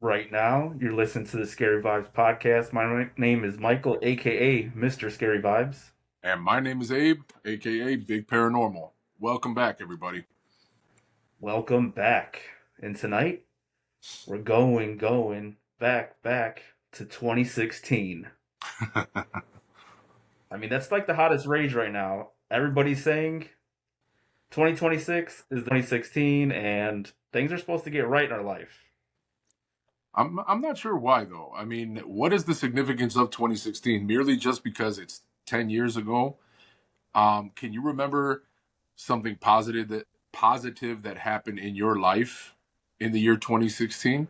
Right now, you're listening to the Scary Vibes podcast. My name is Michael, aka Mr. Scary Vibes. And my name is Abe, aka Bigg Paranormal. Welcome back, everybody. Welcome back. And tonight, we're going back to 2016. I mean, that's like the hottest rage right now. Everybody's saying 2026 is 2016, and things are supposed to get right in our life. I'm not sure why though. I mean, what is the significance of 2016? Merely just because it's 10 years ago? Can you remember something positive that happened in your life in the year 2016?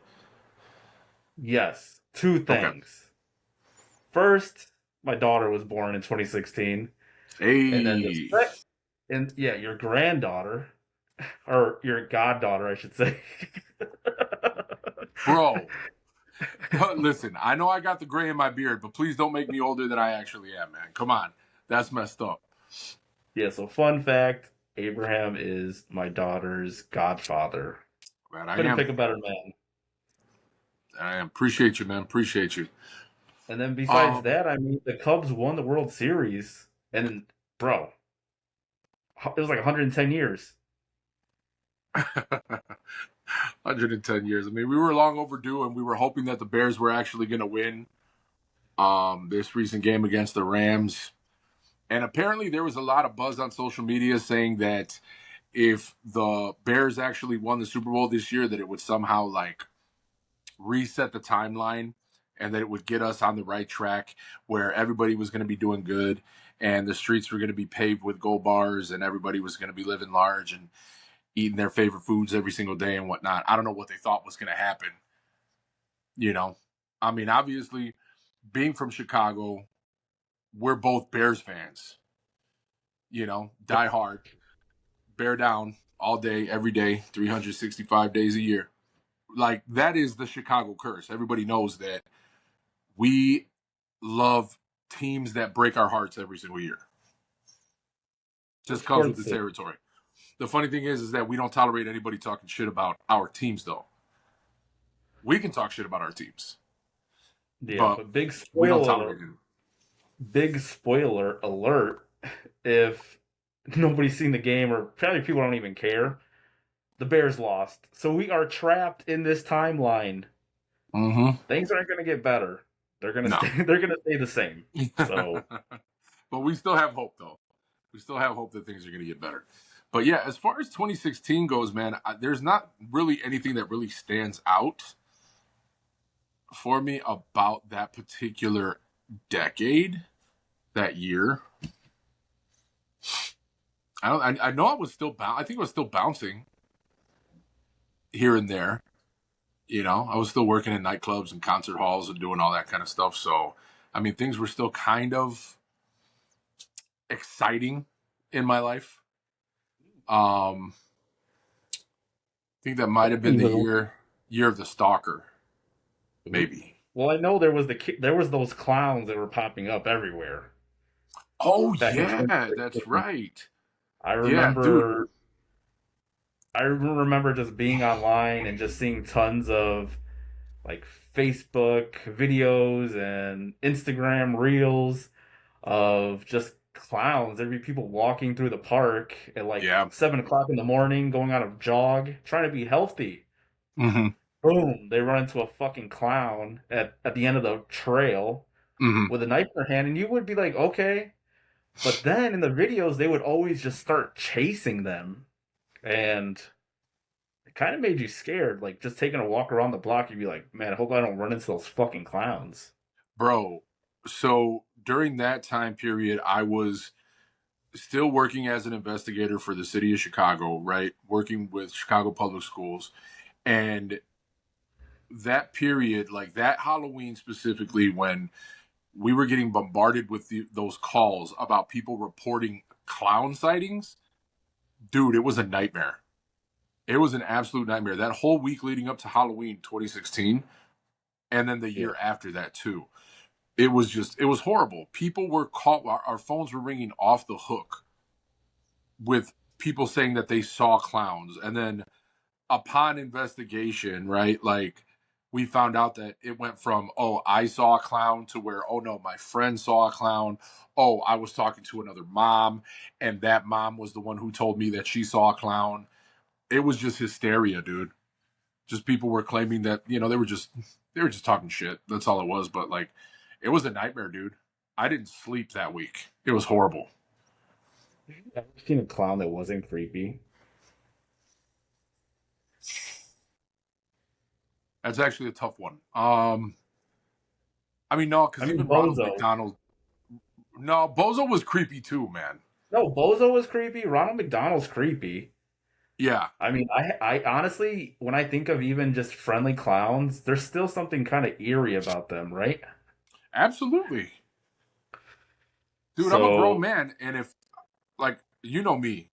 Yes, two Okay. things. First, my daughter was born in 2016, and then the Hey, second, and yeah, your granddaughter or your goddaughter, I should say. bro. Listen, I know I got the gray in my beard, but please don't make me older than I actually am, man. Come on. That's messed up. Yeah, so fun fact, Abraham is my daughter's godfather. Man, I Couldn't am. pick a better man. I appreciate you, man. Appreciate you. And then besides Um, that, I mean, the Cubs won the World Series. And, bro, it was like 110 years. 110 years. I mean, we were long overdue, and we were hoping that the Bears were actually going to win this recent game against the Rams. And apparently, there was a lot of buzz on social media saying that if the Bears actually won the Super Bowl this year, that it would somehow like reset the timeline and that it would get us on the right track where everybody was going to be doing good and the streets were going to be paved with gold bars and everybody was going to be living large and eating their favorite foods every single day and whatnot. I don't know what they thought was going to happen. You know, I mean, obviously, being from Chicago, we're both Bears fans. You know, die hard, bear down all day, every day, 365 days a year. Like, that is the Chicago curse. Everybody knows that we love teams that break our hearts every single year. We're Just comes with sports the city. territory. The funny thing is that we don't tolerate anybody talking shit about our teams, though. We can talk shit about our teams, Yeah, but but we don't tolerate it. big spoiler alert. If nobody's seen the game or probably people don't even care, the Bears lost. So we are trapped in this timeline. Mm-hmm. Things aren't going to get better. They're going to No. stay they're going to stay the same. So, But we still have hope, though. We still have hope that things are going to get better. But yeah, as far as 2016 goes, man, there's not really anything that really stands out for me about that particular decade, that year. I know I was still I think I was still bouncing here and there. You know, I was still working in nightclubs and concert halls and doing all that kind of stuff. So, I mean, things were still kind of exciting in my life. I think that might have been the even year of the stalker, maybe. well, I know there was those clowns that were popping up everywhere Oh back in yeah, that's 2016. right. I Yeah, dude. remember I remember just being online and just seeing tons of like Facebook videos and Instagram reels of just clowns. There'd be people walking through the park at like Yeah. 7 o'clock in the morning, going on a jog, trying to be healthy. Mm-hmm. Boom, they run into a fucking clown at the end of the trail Mm-hmm. with a knife in their hand, and you would be like, okay. But then in the videos, they would always just start chasing them, and it kind of made you scared. Like just taking a walk around the block, you'd be like, man, I hope I don't run into those fucking clowns. Bro, so during that time period, I was still working as an investigator for the city of Chicago, right? Working with Chicago Public Schools. And that period, like that Halloween specifically, when we were getting bombarded with those calls about people reporting clown sightings, dude, it was a nightmare. It was an absolute nightmare. That whole week leading up to Halloween 2016, and then the Yeah. year after that too. It was horrible. People were caught, our phones were ringing off the hook with people saying that they saw clowns. And then upon investigation, right, like we found out that it went from, oh, I saw a clown to where, oh no, my friend saw a clown. Oh, I was talking to another mom, and that mom was the one who told me that she saw a clown. It was just hysteria, dude. Just people were claiming that, they were just talking shit. That's all it was. But like, it was a nightmare, dude. I didn't sleep that week. It was horrible. I've never seen a clown that wasn't creepy. That's actually a tough one. I mean, no, I because mean, even Ronald Bozo. McDonald. No, Bozo was creepy too, man. No, Bozo was creepy. Ronald McDonald's creepy. Yeah, I mean, I honestly, when I think of even just friendly clowns, there's still something kind of eerie about them, right? absolutely. Dude, I'm a grown So, man, and if, like, you know me,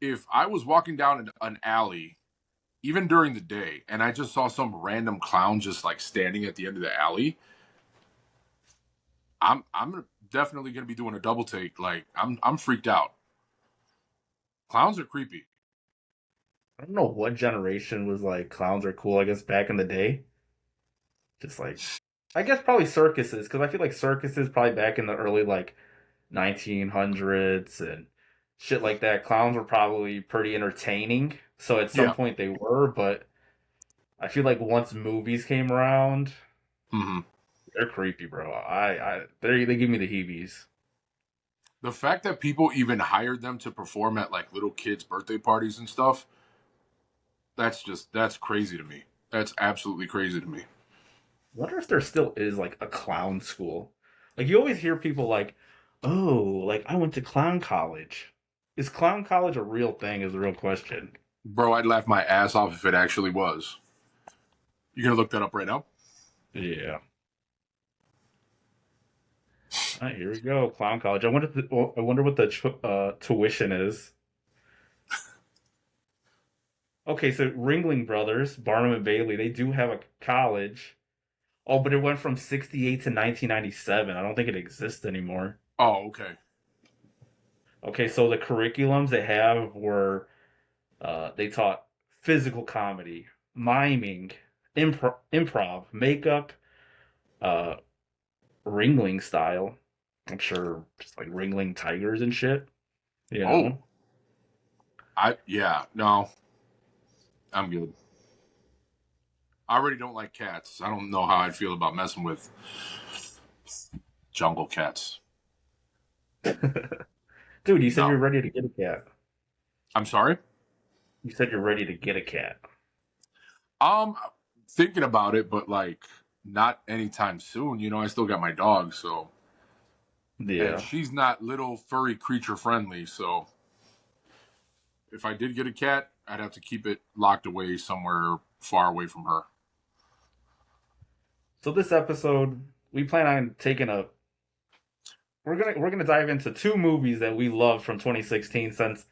if I was walking down an alley, even during the day, and I just saw some random clown just like standing at the end of the alley, I'm definitely gonna be doing a double take. Like, I'm freaked out. Clowns are creepy. I don't know what generation was like clowns are cool, I guess back in the day. Just like I guess probably circuses, because I feel like circuses probably back in the early like 1900s and shit like that. Clowns were probably pretty entertaining. So at some Yeah. point they were, but I feel like once movies came around, Hmm. they're creepy, bro. They give me the heebies. The fact that people even hired them to perform at like little kids' birthday parties and stuff, that's crazy to me. That's absolutely crazy to me. Wonder if there still is like a clown school. Like you always hear people like, "Oh, like I went to clown college." Is clown college a real thing? Is the real question. Bro, I'd laugh my ass off if it actually was. You gonna look that up right now? Yeah. All right, here we go. Clown college. I wonder what the tuition is. Okay, so Ringling Brothers, Barnum and Bailey, they do have a college. Oh, but it went from 68 to 1997. I don't think it exists anymore. Oh, okay. Okay, so the curriculums they have were they taught physical comedy, miming, improv, makeup, uh, Ringling style. I'm sure just like Ringling tigers and shit, you Oh, know? yeah, no, I'm good. I already don't like cats. I don't know how I'd feel about messing with jungle cats. Dude, you said No. you're ready to get a cat. I'm sorry? You said you're ready to get a cat. Um, Thinking about it, but like not anytime soon. I still got my dog, so, and Yeah. she's not little furry creature friendly. So if I did get a cat, I'd have to keep it locked away somewhere far away from her. So this episode, we plan on taking a we're gonna dive into two movies that we loved from 2016 since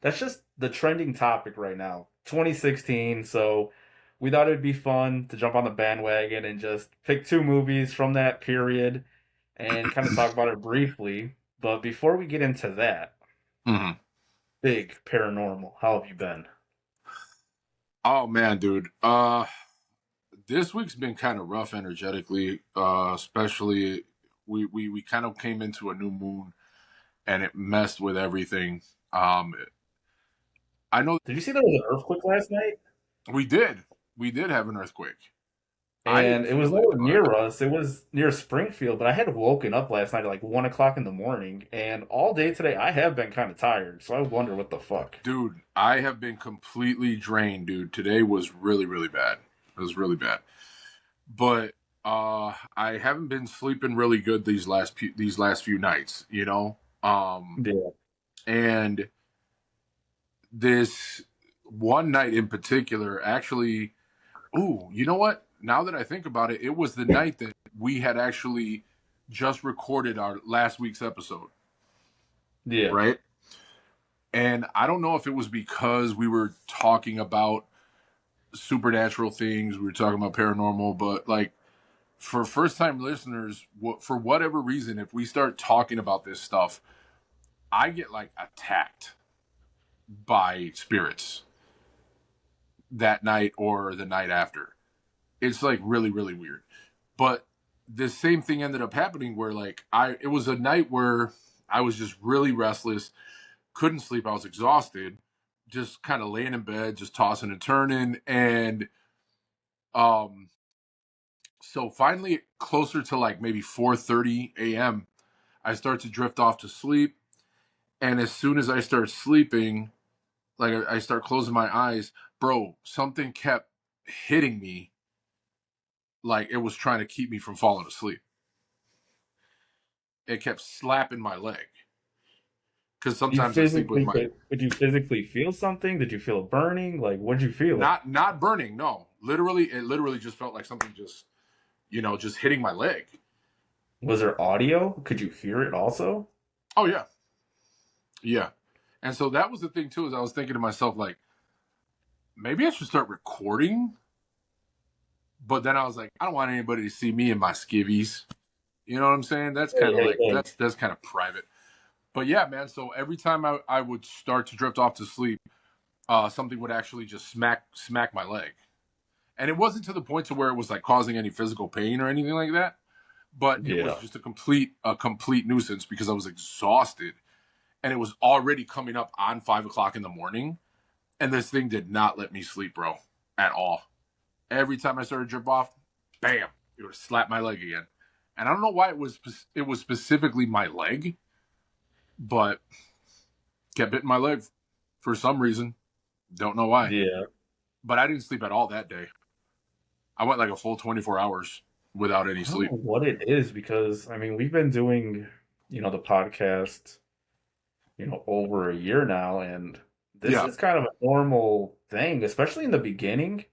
that's just the trending topic right now. 2016, so we thought it'd be fun to jump on the bandwagon and just pick two movies from that period and kind of talk about it briefly. But before we get into that, Hmm. Bigg Paranormal, how have you been? Oh man, dude. This week's been kind of rough energetically. Especially we kind of came into a new moon and it messed with everything. Um, I know Did you see there was an earthquake last night? we did. We did have an earthquake. I And didn't it was feel it, nowhere but near us. It was near Springfield, but I had woken up last night at like 1 o'clock in the morning, and all day today I have been kind of tired. So I wonder what the fuck. dude, I have been completely drained, dude. Today was really, really bad. It was really bad. But I haven't been sleeping really good these last few nights, Yeah. and this one night in particular actually, ooh, you know what? Now that I think about it, it was the night that we had actually just recorded our last week's episode, Yeah. right? And I don't know if it was because we were talking about supernatural things, we were talking about paranormal, but like for first time listeners, for whatever reason, if we start talking about this stuff, I get like attacked by spirits that night or the night after. It's like really, really weird. But the same thing ended up happening where like it was a night where I was just really restless, couldn't sleep, I was exhausted, just kind of laying in bed, just tossing and turning. And um so finally closer to like maybe 4:30 a.m., I start to drift off to sleep. And as soon as I start sleeping, like I start closing my eyes, bro, something kept hitting me like it was trying to keep me from falling asleep. It kept slapping my leg because You sometimes I sleep with physically my could you physically feel something? Did you feel it burning? Like what did you feel? not burning. No, literally, it literally just felt like something just just hitting my leg. Was there audio? Could you hear it also? Oh yeah, yeah. And so that was the thing too. Is I was thinking to myself like maybe I should start recording, but then I was like I don't want anybody to see me in my skivvies. You know what I'm saying? That's Hey, kind of hey, like hey. that's kind of private. But yeah, man. So every time I would start to drift off to sleep, something would actually just smack my leg, and it wasn't to the point to where it was like causing any physical pain or anything like that. But it was Yeah. just a complete nuisance because I was exhausted, and it was already coming up on 5 o'clock in the morning, and this thing did not let me sleep, bro, at all. Every time I started to drip off, bam, it would slap my leg again, and I don't know why it was specifically my leg, but kept hitting my leg for some reason. Don't know why. Yeah. But I didn't sleep at all that day. I went like a full 24 hours without any I don't sleep. know what it is because I mean we've been doing, the podcast, over a year now, and this Yeah. is kind of a normal thing, especially in the beginning.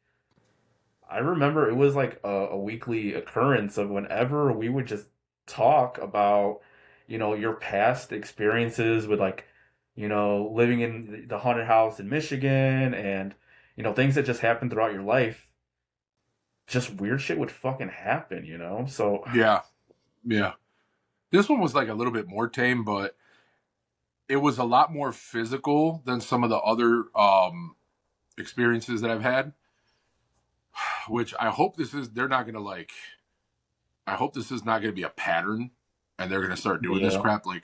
I remember it was like a weekly occurrence of whenever we would just talk about, your past experiences with like, living in the haunted house in Michigan and, things that just happened throughout your life. Just weird shit would fucking happen. So, Yeah. Yeah. This one was like a little bit more tame, but it was a lot more physical than some of the other experiences that I've had, which I hope this is, they're not going to like, I hope this is not going to be a pattern and they're going to start doing this yeah, crap like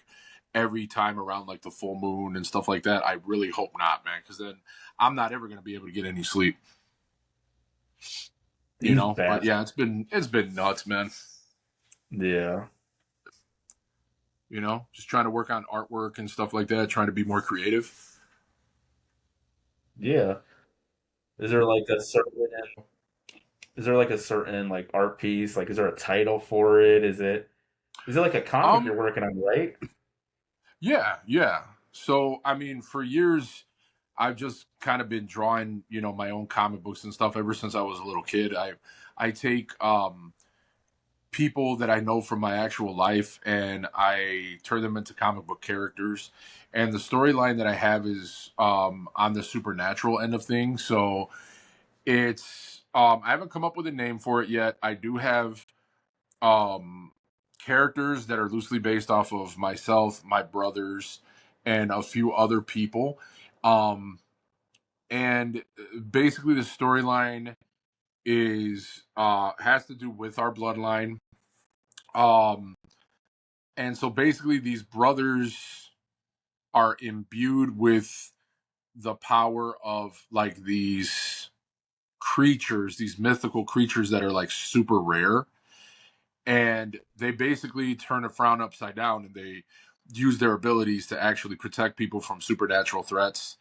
every time around like the full moon and stuff like that. I really hope not, man, because then I'm not ever going to be able to get any sleep, these But bats. yeah, it's been nuts, man. Yeah, Just trying to work on artwork and stuff like that, trying to be more creative. yeah. Is there like a certain Is there like a certain like art piece? Like, is there a title for it? Is it like a comic Um, you're working on, right? yeah, yeah. So, I mean, for years, I've just kind of been drawing, my own comic books and stuff ever since I was a little kid. I take people that I know from my actual life and I turn them into comic book characters. And the storyline that I have is on the supernatural end of things. So it's I haven't come up with a name for it yet. I do have um, characters that are loosely based off of myself, my brothers, and a few other people. Um, and basically, the storyline is has to do with our bloodline. Um, and so basically, these brothers are imbued with the power of like these creatures, these mythical creatures that are like super rare, and they basically turn a frown upside down and they use their abilities to actually protect people from supernatural threats.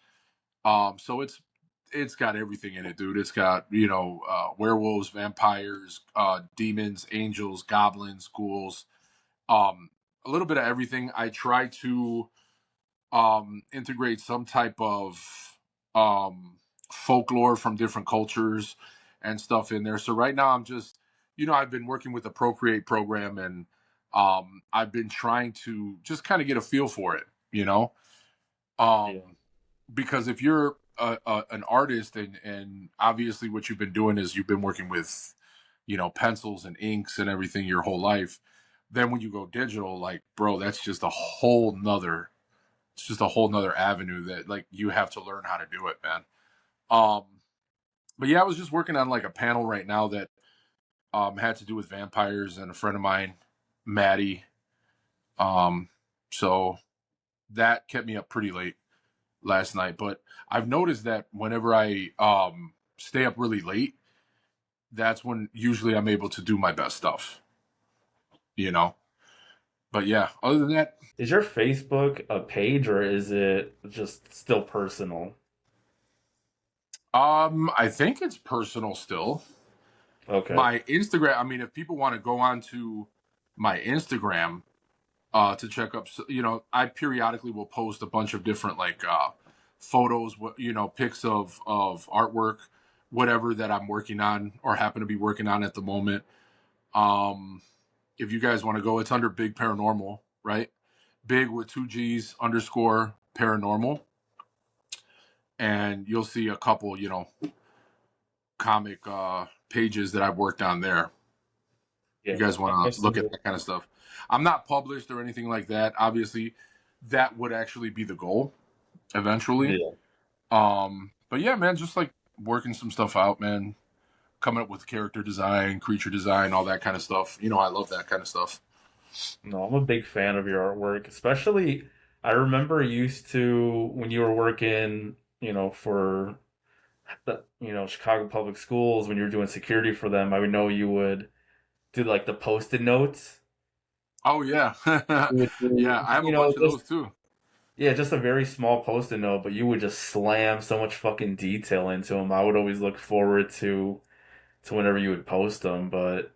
So it's got everything in it, dude. It's got werewolves, vampires, demons, angels, goblins, ghouls, um, a little bit of everything. I try to integrate some type of um, folklore from different cultures and stuff in there. So right now I'm just, I've been working with the Procreate program and I've been trying to just kind of get a feel for it, Yeah. um, because if you're an artist and obviously what you've been doing is you've been working with, pencils and inks and everything your whole life. Then when you go digital, like, bro, that's just a whole nother it's just a whole nother avenue that like you have to learn how to do it, man. um but yeah, I was just working on like a panel right now that had to do with vampires and a friend of mine, Maddie. Um, so that kept me up pretty late last night. But I've noticed that whenever I stay up really late, that's when usually I'm able to do my best stuff, you know. But yeah, other than that, Is your Facebook a page or is it just still personal? I think it's personal still. Okay. My Instagram, I mean, if people want to go on to my Instagram to check up, I periodically will post a bunch of different like photos, pics of artwork, whatever that I'm working on or happen to be working on at the moment. Um, if you guys want to go, it's under Bigg Paranormal, right? Big with two G's underscore paranormal, and you'll see a couple, comic pages that I've worked on there. You Yeah. guys want I've to look seen at it. that kind of stuff. I'm not published or anything like that. Obviously, that would actually be the goal eventually. Yeah. But yeah, man, just like working some stuff out, man. Coming up with character design, creature design, all that kind of stuff. I love that kind of stuff. No, I'm a big fan of your artwork, especially I remember used to when you were working, for the, Chicago Public Schools when you were doing security for them. I would know you would do like the post-it notes. Oh yeah, You would yeah. do, I have a bunch of just those too. yeah, just a very small post-it note, but you would just slam so much fucking detail into them. I would always look forward to whenever you would post them, but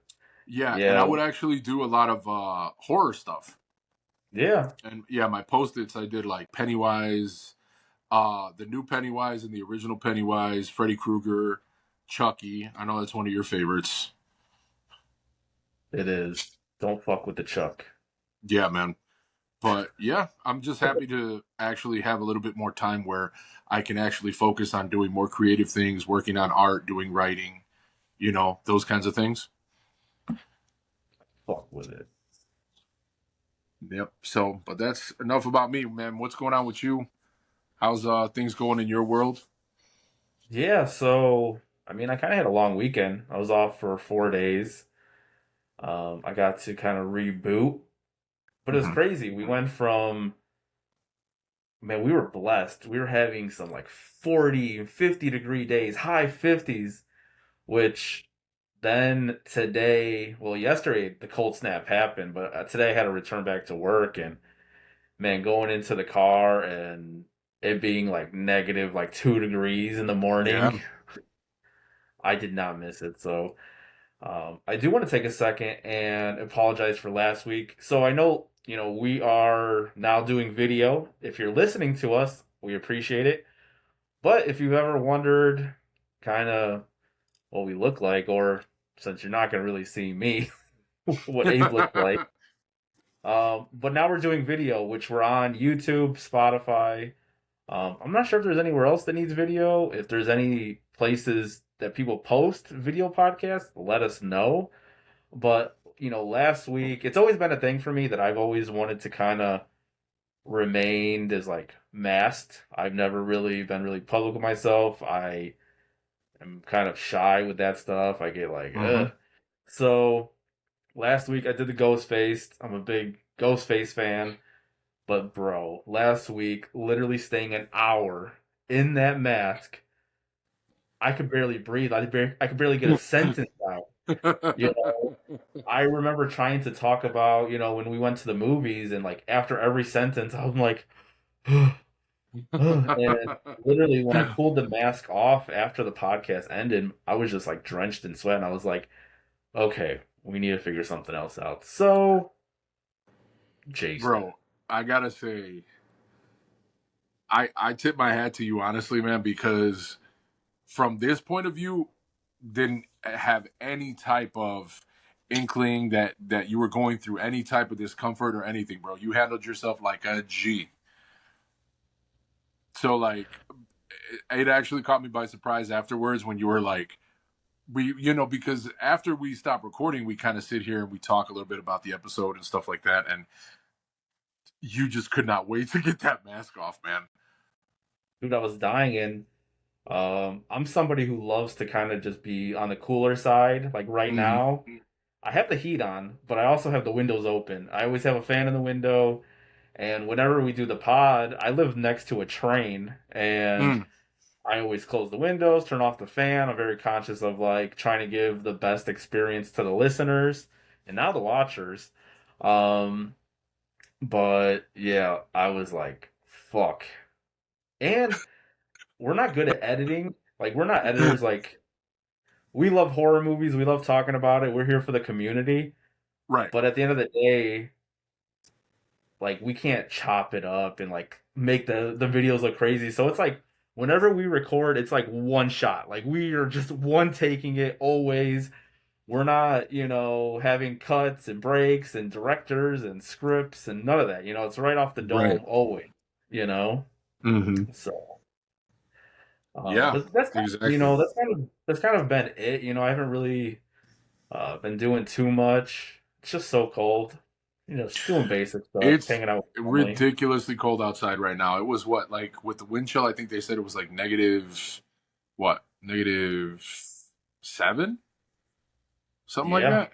Yeah, and I yeah, would actually do a lot of horror stuff. yeah, And yeah, my post-its I did like Pennywise, the new Pennywise and the original Pennywise, Freddy Krueger, Chucky. I know that's one of your favorites. it is. Don't fuck with the Chuck. Yeah, man. But yeah, I'm just happy to actually have a little bit more time where I can actually focus on doing more creative things, working on art, doing writing, those kinds of things. Fuck with it. Yep. So, but that's enough about me, man. What's going on with you? How's things going in your world? Yeah, so I mean, I kind of had a long weekend. I was off for 4 days. I got to kind of reboot, but it was Hmm. crazy. We went from, man, we were blessed. We were having some like 40, 50-degree days, high 50s, which then today, well, yesterday the cold snap happened, but today I had to return back to work and man, going into the car and it being like negative like 2 degrees in the Yeah. morning, I did not miss it. So I do want to take a second and apologize for last week. So I know, we are now doing video. If you're listening to us, we appreciate it. But if you've ever wondered kind of what we look like, or since you're not going to really see me, what Abe looks like. But now we're doing video, which we're on YouTube, Spotify. I'm not sure if there's anywhere else that needs video. If there's any places that people post video podcasts, let us know. But, last week, it's always been a thing for me that I've always wanted to kind of remained as like masked. I've never really been really public with myself. I am kind of shy with that stuff. I get like, Hmm. ugh. So last week I did the ghost face. I'm a big ghost face fan. But bro, last week, literally staying an hour in that mask, I could barely breathe. I could barely get a sentence out. You know, I remember trying to talk about, when we went to the movies and like after every sentence, I'm like, and literally when I pulled the mask off after the podcast ended, I was just like drenched in sweat and I was like, okay, we need to figure something else out. So, Jason. Bro, I gotta say, I tip my hat to you honestly, man, because from this point of view, didn't have any type of inkling that you were going through any type of discomfort or anything, bro. You handled yourself like a G. So like, it actually caught me by surprise afterwards when you were like, because after we stop recording, we kind of sit here and we talk a little bit about the episode and stuff like that, and you just could not wait to get that mask off, man. Dude, I was dying and I'm somebody who loves to kind of just be on the cooler side. Like right Hmm. now, I have the heat on, but I also have the windows open. I always have a fan in the window, and whenever we do the pod, I live next to a train, and Mm. I always close the windows, turn off the fan. I'm very conscious of like trying to give the best experience to the listeners and now the watchers. Um, but yeah, I was like, fuck. And we're not good at editing. Like we're not editors. Like we love horror movies. We love talking about it. We're here for the community. Right. But at the end of the day, like we can't chop it up and like make the videos look crazy. So it's like whenever we record, it's like one shot. Like we are just one taking it always. We're not, having cuts and breaks and directors and scripts and none of that. It's right off the Right. dome always, you know? Hmm. So Yeah. but that's kind of, Exactly. that's kind of been it. I haven't really been doing too much. It's just so cold. Just doing basic stuff, It's hanging out with family. ridiculously cold outside right now. It was what, like with the wind chill, I think they said it was like negative what? -7? Something like Yeah, that.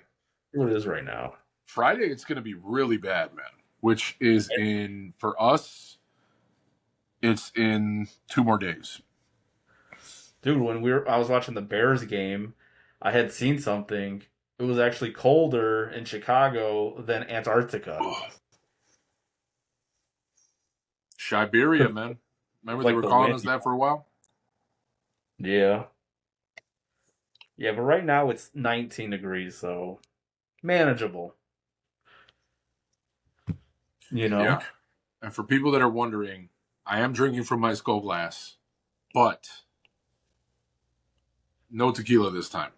it is right now. Friday it's gonna be really bad, man. Which is in for us, it's in 2 more days. Dude, when I was watching the Bears game, I had seen something. It was actually colder in Chicago than Antarctica. Oh, Siberia, man. Remember It's they like were the calling wind. us that for a while? Yeah. Yeah, but right now it's 19 degrees, so manageable, you Yeah. know? And for people that are wondering, I am drinking from my skull glass, but no tequila this time.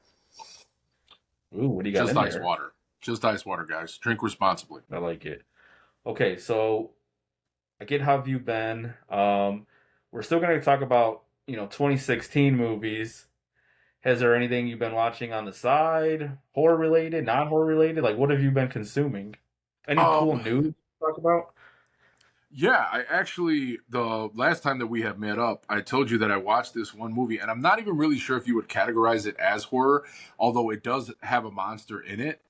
Ooh, what do you got Just in ice there? water. Just ice water, guys. Drink responsibly. I like it. Okay, so I get how have you been. We're still going to talk about, 2016 movies. Has there anything you've been watching on the side? Horror related, not horror related? Like, what have you been consuming? Any cool Um, news to talk about? yeah, I actually the last time that we had met up, I told you that I watched this one movie, and I'm not even really sure if you would categorize it as horror, although it does have a monster in it.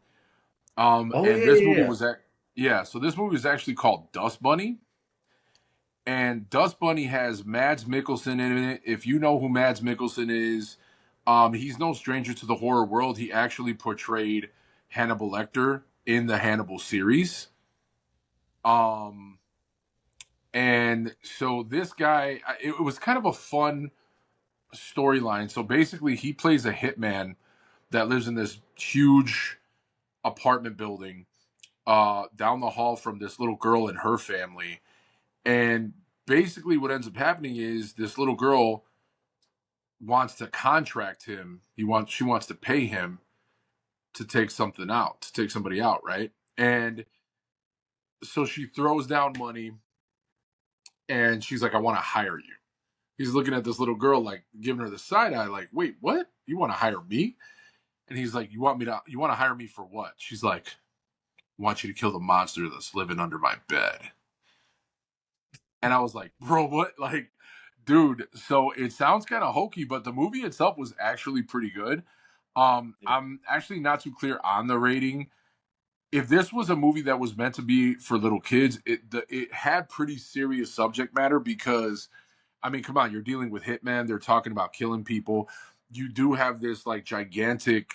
Oh, And yeah, this yeah, movie yeah. was yeah, so this movie is actually called Dust Bunny, and Dust Bunny has Mads Mikkelsen in it. If you know who Mads Mikkelsen is, he's no stranger to the horror world. He actually portrayed Hannibal Lecter in the Hannibal series. Um, and so this guy, it was kind of a fun storyline. So basically, he plays a hitman that lives in this huge apartment building down the hall from this little girl and her family. And basically, what ends up happening is this little girl wants to contract him. She wants to pay him to take something out, to take somebody out, right? And so she throws down money and she's like, I want to hire you. He's looking at this little girl, like giving her the side eye, like, wait, what? You want to hire me? And he's like, you want to hire me for what? She's like, I want you to kill the monster that's living under my bed. And I was like, bro, what? Like, dude, so it sounds kind of hokey, but the movie itself was actually pretty good. I'm actually not too clear on the rating. If this was a movie that was meant to be for little kids, it had pretty serious subject matter because I mean, come on, you're dealing with hitman. They're talking about killing people. You do have this like gigantic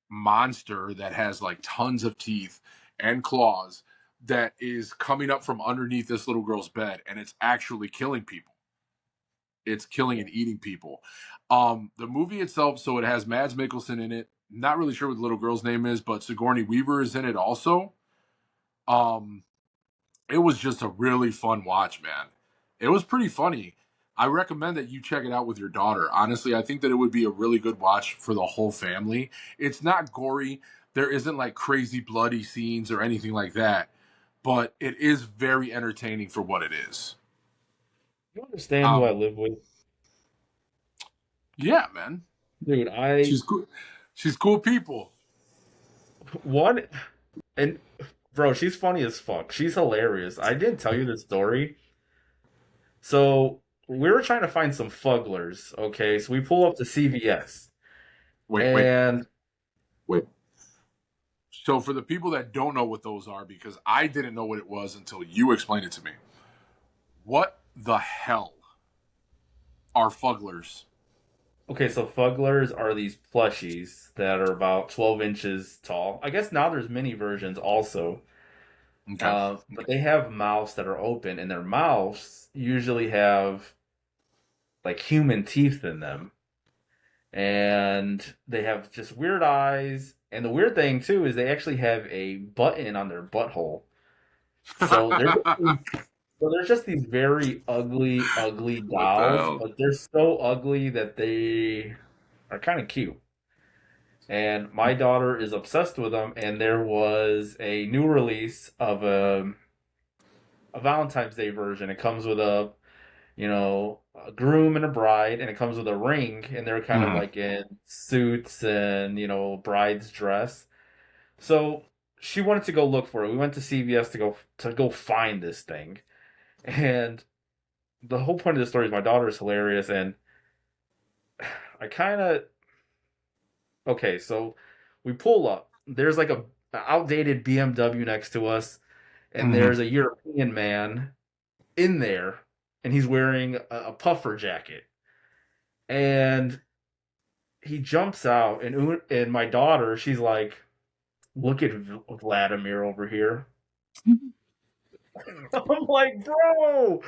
monster that has like tons of teeth and claws that is coming up from underneath this little girl's bed, and it's actually killing people. It's killing Yeah. and eating people. The movie itself, so it has Mads Mikkelsen in it. Not really sure what the little girl's name is, but Sigourney Weaver is in it also. Um, it was just a really fun watch, man. It was pretty funny. I recommend that you check it out with your daughter. Honestly, I think that it would be a really good watch for the whole family. It's not gory. There isn't like crazy bloody scenes or anything like that, but it is very entertaining for what it is. You understand who I Um, live with? yeah, man. Dude, She's cool. She's cool people. one, and bro, she's funny as fuck. She's hilarious. I didn't tell you this story. So we were trying to find some fugglers. Okay, so we pull up to CVS, Wait, wait, and wait. So for the people that don't know what those are, because I didn't know what it was until you explained it to me. What the hell are fugglers? okay, so fugglers are these plushies that are about 12 inches tall. I guess now there's mini versions also. Okay. But they have mouths that are open, and their mouths usually have like human teeth in them. And they have just weird eyes. And the weird thing too is they actually have a button on their butthole. So they're so there's just these very ugly, ugly What the dolls, hell? but they're so ugly that they are kind of cute. And my daughter is obsessed with them. And there was a new release of a Valentine's Day version. It comes with a groom and a bride, and it comes with a ring, and they're kind of Mhm. like in suits and bride's dress. So she wanted to go look for it. We went to CVS to go find this thing, and the whole point of the story is my daughter is hilarious, and I kind of okay. So we pull up. There's like a outdated BMW next to us, and Mhm. there's a European man in there, and he's wearing a puffer jacket, and he jumps out, and my daughter, she's like, "Look at Vladimir over here." I'm like, "Bro,"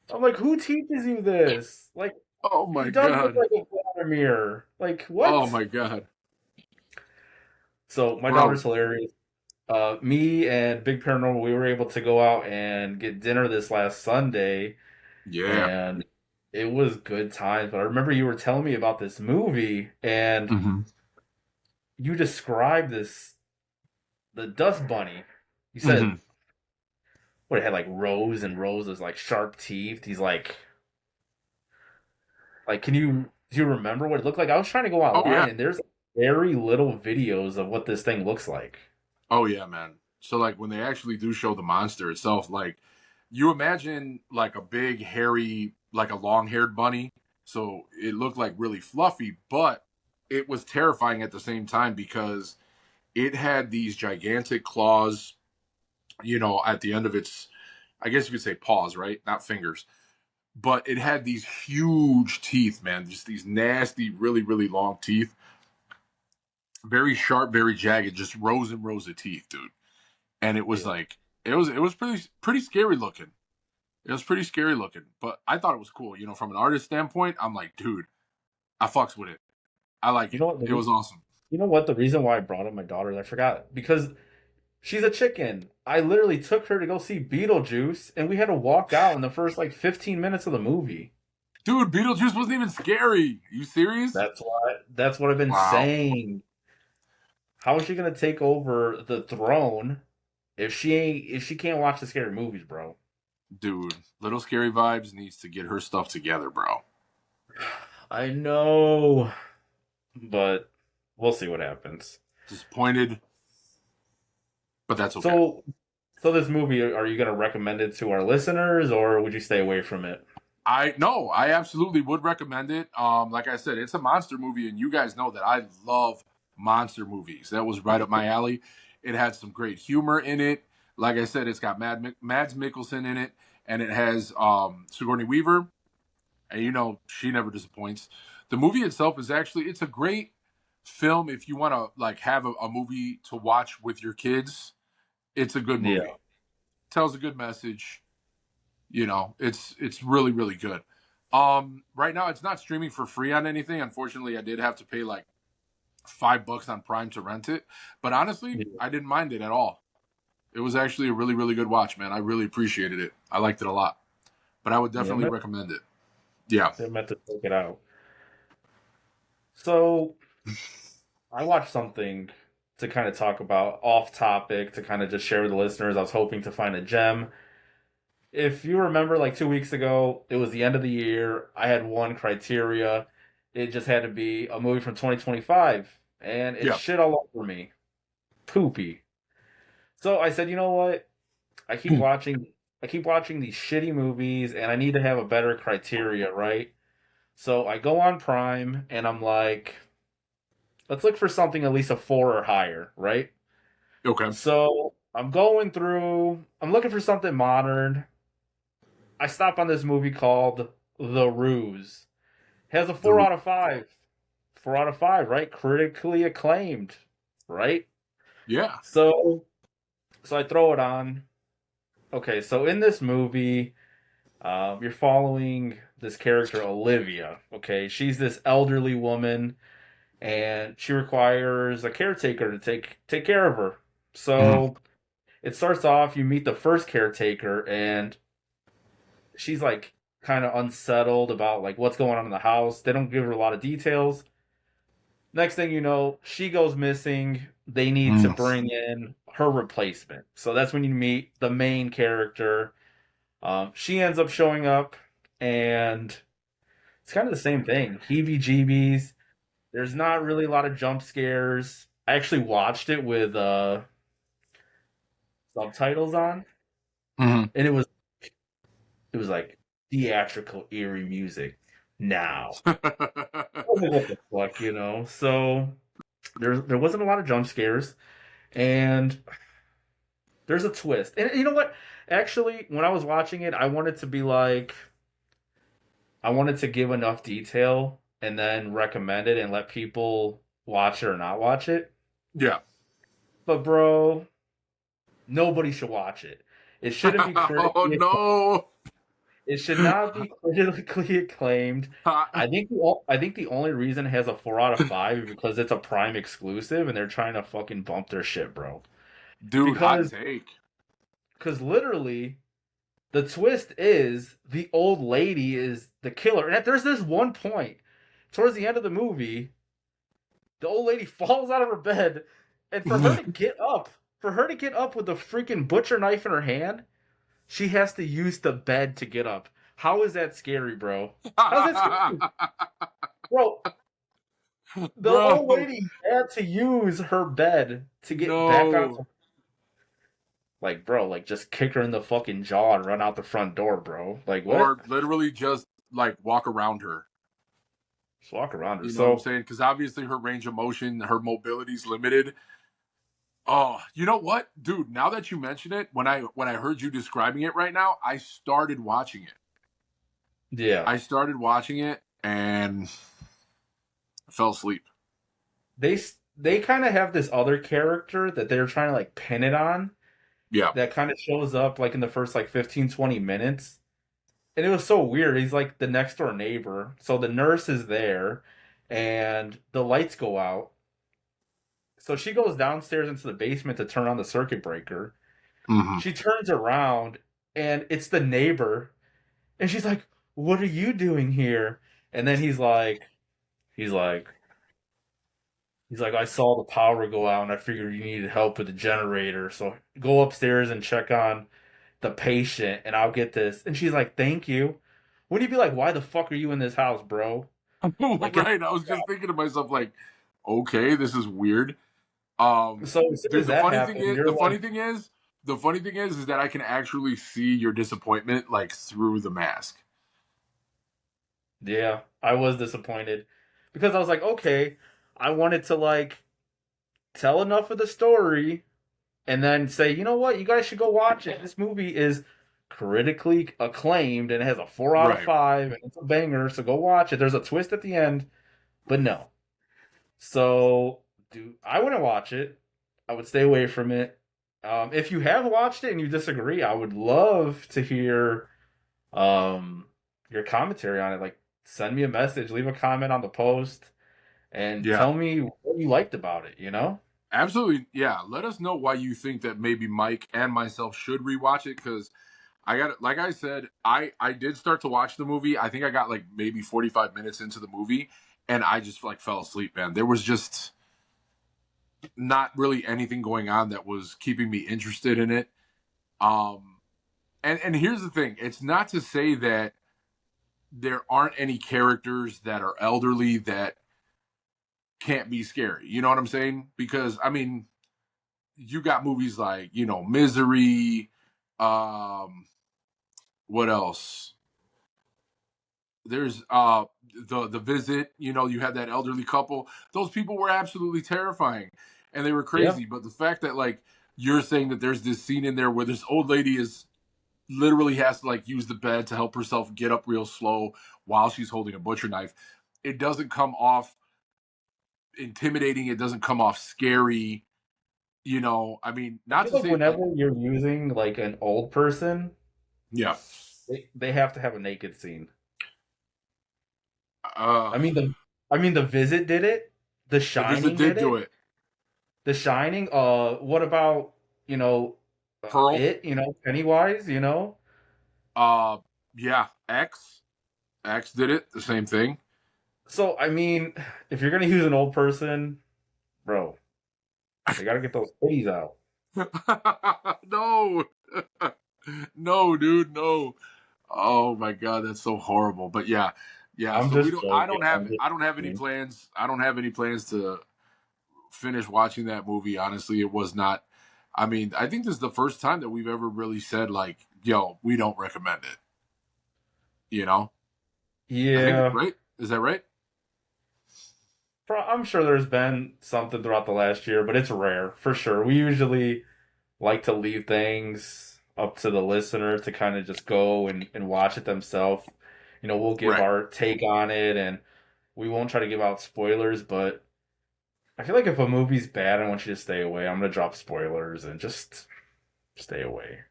I'm like, "Who teaches you this? Like, Oh he my does look god. like a Vladimir. Like, Oh what?" my god. So my Bro. daughter's hilarious. Me and Big Paranormal, we were able to go out and get dinner this last Sunday, Yeah. and it was good times. But I remember you were telling me about this movie, and Mhm. you described the Dust Bunny. You said Mhm. what it had like rows and rows of like sharp teeth. He's like, do you remember what it looked like? I was trying to go Oh yeah. online and there's very little videos of what this thing looks like. Oh yeah, man. So like when they actually do show the monster itself, like you imagine like a big hairy, like a long-haired bunny. So it looked like really fluffy, but it was terrifying at the same time because it had these gigantic claws, at the end of its, I guess you could say paws, right? Not fingers. But it had these huge teeth, man. Just these nasty, really, really long teeth. Very sharp, very jagged, just rows and rows of teeth, dude. And it was Yeah. like it was pretty scary looking. It was pretty scary looking, but I thought it was cool. From an artist standpoint, I'm like, dude, I fucks with it. I like You it. know what? It was awesome. You know what? The reason why I brought up my daughter, I forgot because she's a chicken. I literally took her to go see Beetlejuice, and we had to walk out in the first like 15 minutes of the movie. Dude, Beetlejuice wasn't even scary. You serious? That's what I've been Wow. saying. How is she gonna take over the throne if she can't watch the scary movies, bro? Dude, Little Scary Vibes needs to get her stuff together, bro. I know, but we'll see what happens. Disappointed, but that's okay. So, so this movie, are you gonna recommend it to our listeners, or would you stay away from it? I absolutely would recommend it. Like I said, it's a monster movie, and you guys know that I love monster movies. That was right up my alley. It had some great humor in it. Like I said, it's got Mads Mikkelsen in it, and it has Sigourney Weaver, and she never disappoints. The movie itself is actually it's a great film if you want to like have a movie to watch with your kids. It's a good Yeah, movie. Tells a good message. It's really really good. Right now it's not streaming for free on anything. Unfortunately, I did have to pay like $5 on Prime to rent it, but honestly yeah, I didn't mind it at all. It was actually a really really good watch, man. I really appreciated it. I liked it a lot, but I would yeah. definitely recommend it. Yeah. They meant to take it out. So I watched something to kind of talk about off topic to kind of just share with the listeners. I was hoping to find a gem. If you remember, like 2 weeks ago, it was the end of the year. I had one criteria. It just had to be a movie from 2025, and it Yeah. shit all over me. Poopy. So I said, you know what? I keep watching. I keep watching these shitty movies, and I need to have a better criteria, right? So I go on Prime, and I'm like, let's look for something at least a four or higher, right? Okay. So I'm going through, I'm looking for something modern. I stop on this movie called The Ruse. It has a The 4 out of 5. 4 out of 5, right? Critically acclaimed, right? yeah. So so I throw it on. Okay, so in this movie, you're following this character Olivia. Okay, she's this elderly woman, and she requires a caretaker to take care of her. Mhm. So it starts off. You meet the first caretaker, and she's like kind of unsettled about like what's going on in the house. They don't give her a lot of details. Next thing you know, she goes missing. They need to Mm. bring in her replacement. So that's when you meet the main character. She ends up showing up, and it's kind of the same thing. Heebie jeebies. There's not really a lot of jump scares. I actually watched it with subtitles on, Mhm. and it was like theatrical, eerie music. Now, I was like, what the fuck, you know? So there wasn't a lot of jump scares, and there's a twist. And you know what? Actually, when I was watching it, I wanted to give enough detail and then recommend it and let people watch it or not watch it. Yeah. But bro, nobody should watch it. It shouldn't be Oh critically acclaimed. no. It should not be critically acclaimed. I think the only reason it has a 4 out of 5 is because it's a Prime exclusive and they're trying to fucking bump their shit, bro. Dude, hot Because take. literally the twist is the old lady is the killer. And there's this one point towards the end of the movie, the old lady falls out of her bed, and for her to get up with the freaking butcher knife in her hand, she has to use the bed to get up. How is that scary, bro? How's that scary? Bro, the old Bro, lady had to use her bed to get back no. onto, like, bro, like just kick her in the fucking jaw and run out the front door, bro. Like what? Or literally just like walk around her. Just walk around her. You know what I'm So saying? Because obviously her range of motion, her mobility's limited. Oh, you know what, dude? Now that you mention it, when I heard you describing it right now, I started watching it. yeah. I started watching it and I fell asleep. They they kind of have this other character that they're trying to like pin it on Yeah. that kind of shows up like in the first like 15 20 minutes. And it was so weird. He's like the next door neighbor. So the nurse is there and the lights go out. So she goes downstairs into the basement to turn on the circuit breaker. Hmm. She turns around and it's the neighbor. And she's like, "What are you doing here?" And then he's like, I saw the power go out and I figured you needed help with the generator. So go upstairs and check on the patient and I'll get this. And she's like, thank you. Wouldn't you be like, why the fuck are you in this house, bro? Like, Right. I was just thinking to myself, like, okay, this is weird. so as soon Dude, as that happened, you're like, the funny thing is that I can actually see your disappointment like through the mask. yeah, I was disappointed because I was like, okay, I wanted to like tell enough of the story and then say, you know what, you guys should go watch it. This movie is critically acclaimed and it has a 4 out of Right. 5 and it's a banger, so go watch it. There's a twist at the end, but no. So, dude, I wouldn't watch it. I would stay away from it. If you have watched it and you disagree, I would love to hear um, your commentary on it. Like, send me a message, leave a comment on the post, and Yeah. tell me what you liked about it. You know? Absolutely. Yeah. Let us know why you think that maybe Mike and myself should rewatch it because I got it. Like I said, I did start to watch the movie. I think I got like maybe 45 minutes into the movie and I just like fell asleep, man. There was just not really anything going on that was keeping me interested in it. Um and here's the thing. It's not to say that there aren't any characters that are elderly that can't be scary. You know what I'm saying? Because I mean, you got movies like, you know, Misery, um What else? There's the visit. You know, you had that elderly couple. Those people were absolutely terrifying, and they were Yeah. crazy. But the fact that like you're saying that there's this scene in there where this old lady is literally has to like use the bed to help herself get up real slow while she's holding a butcher knife. It doesn't come off intimidating. It doesn't come off scary. You know, I mean, I not feel to like say like, whenever you're using like an old person, yeah, they have to have a naked scene. uh, I mean the Visit did it. The the visit Shining did did do it. it. The Shining. What about Pearl, Pennywise? uh, yeah, X did it. The same thing. So I mean, if you're gonna use an old person, bro, they gotta get those titties out. No, no, dude, no. Oh my god, that's so horrible. But yeah, yeah. I'm So we just don't. joking. I'm just I don't have any joking. plans. I don't have any plans to finish watching that movie. Honestly, it was not. I mean, I think this is the first time that we've ever really said like, "Yo, we don't recommend it." You know, I think Yeah, right. Is that right? I'm sure there's been something throughout the last year, but it's rare for sure. We usually like to leave things up to the listener to kind of just go and watch it themselves. We'll give Right. our take on it and we won't try to give out spoilers, but I feel like if a movie's bad, I want you to stay away. I'm gonna drop spoilers and just stay away.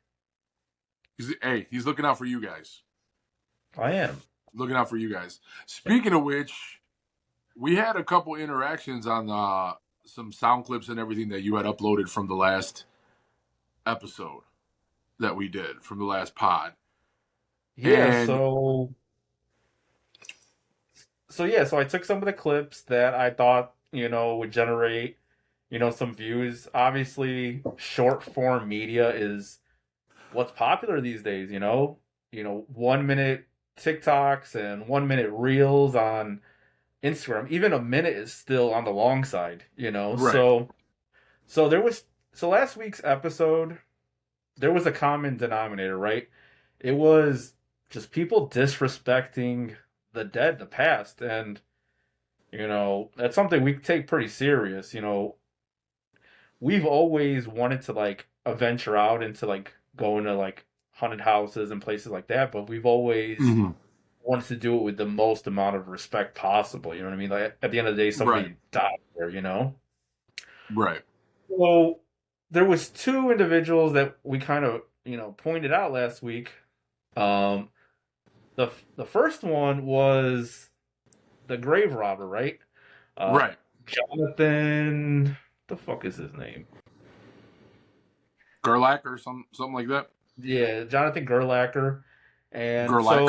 Hey, he's looking out for you guys. I am. Looking out for you guys. Speaking of which, we had a couple interactions on some sound clips and everything that you had uploaded from the last episode that we did from the last pod. Yeah, And so I took some of the clips that I thought, would generate, some views. Obviously, short form media is what's popular these days, 1 minute TikToks and 1 minute reels on Instagram. Even a minute is still on the long side, right, So there was so last week's episode, there was a common denominator, right? It was just people disrespecting the dead, the past, and that's something we take pretty serious. We've always wanted to like venture out into like going to like haunted houses and places like that, but we've always hmm wanted to do it with the most amount of respect possible. You know what I mean? Like at the end of the day, right, somebody died there. right, So there was two individuals that we kind of pointed out last week. Um, the first one was the grave robber, right? Uh, right. Jonathan. The fuck is his name? Gerlach or something like that. Yeah, Jonathan Gerlacher. And Gerlach.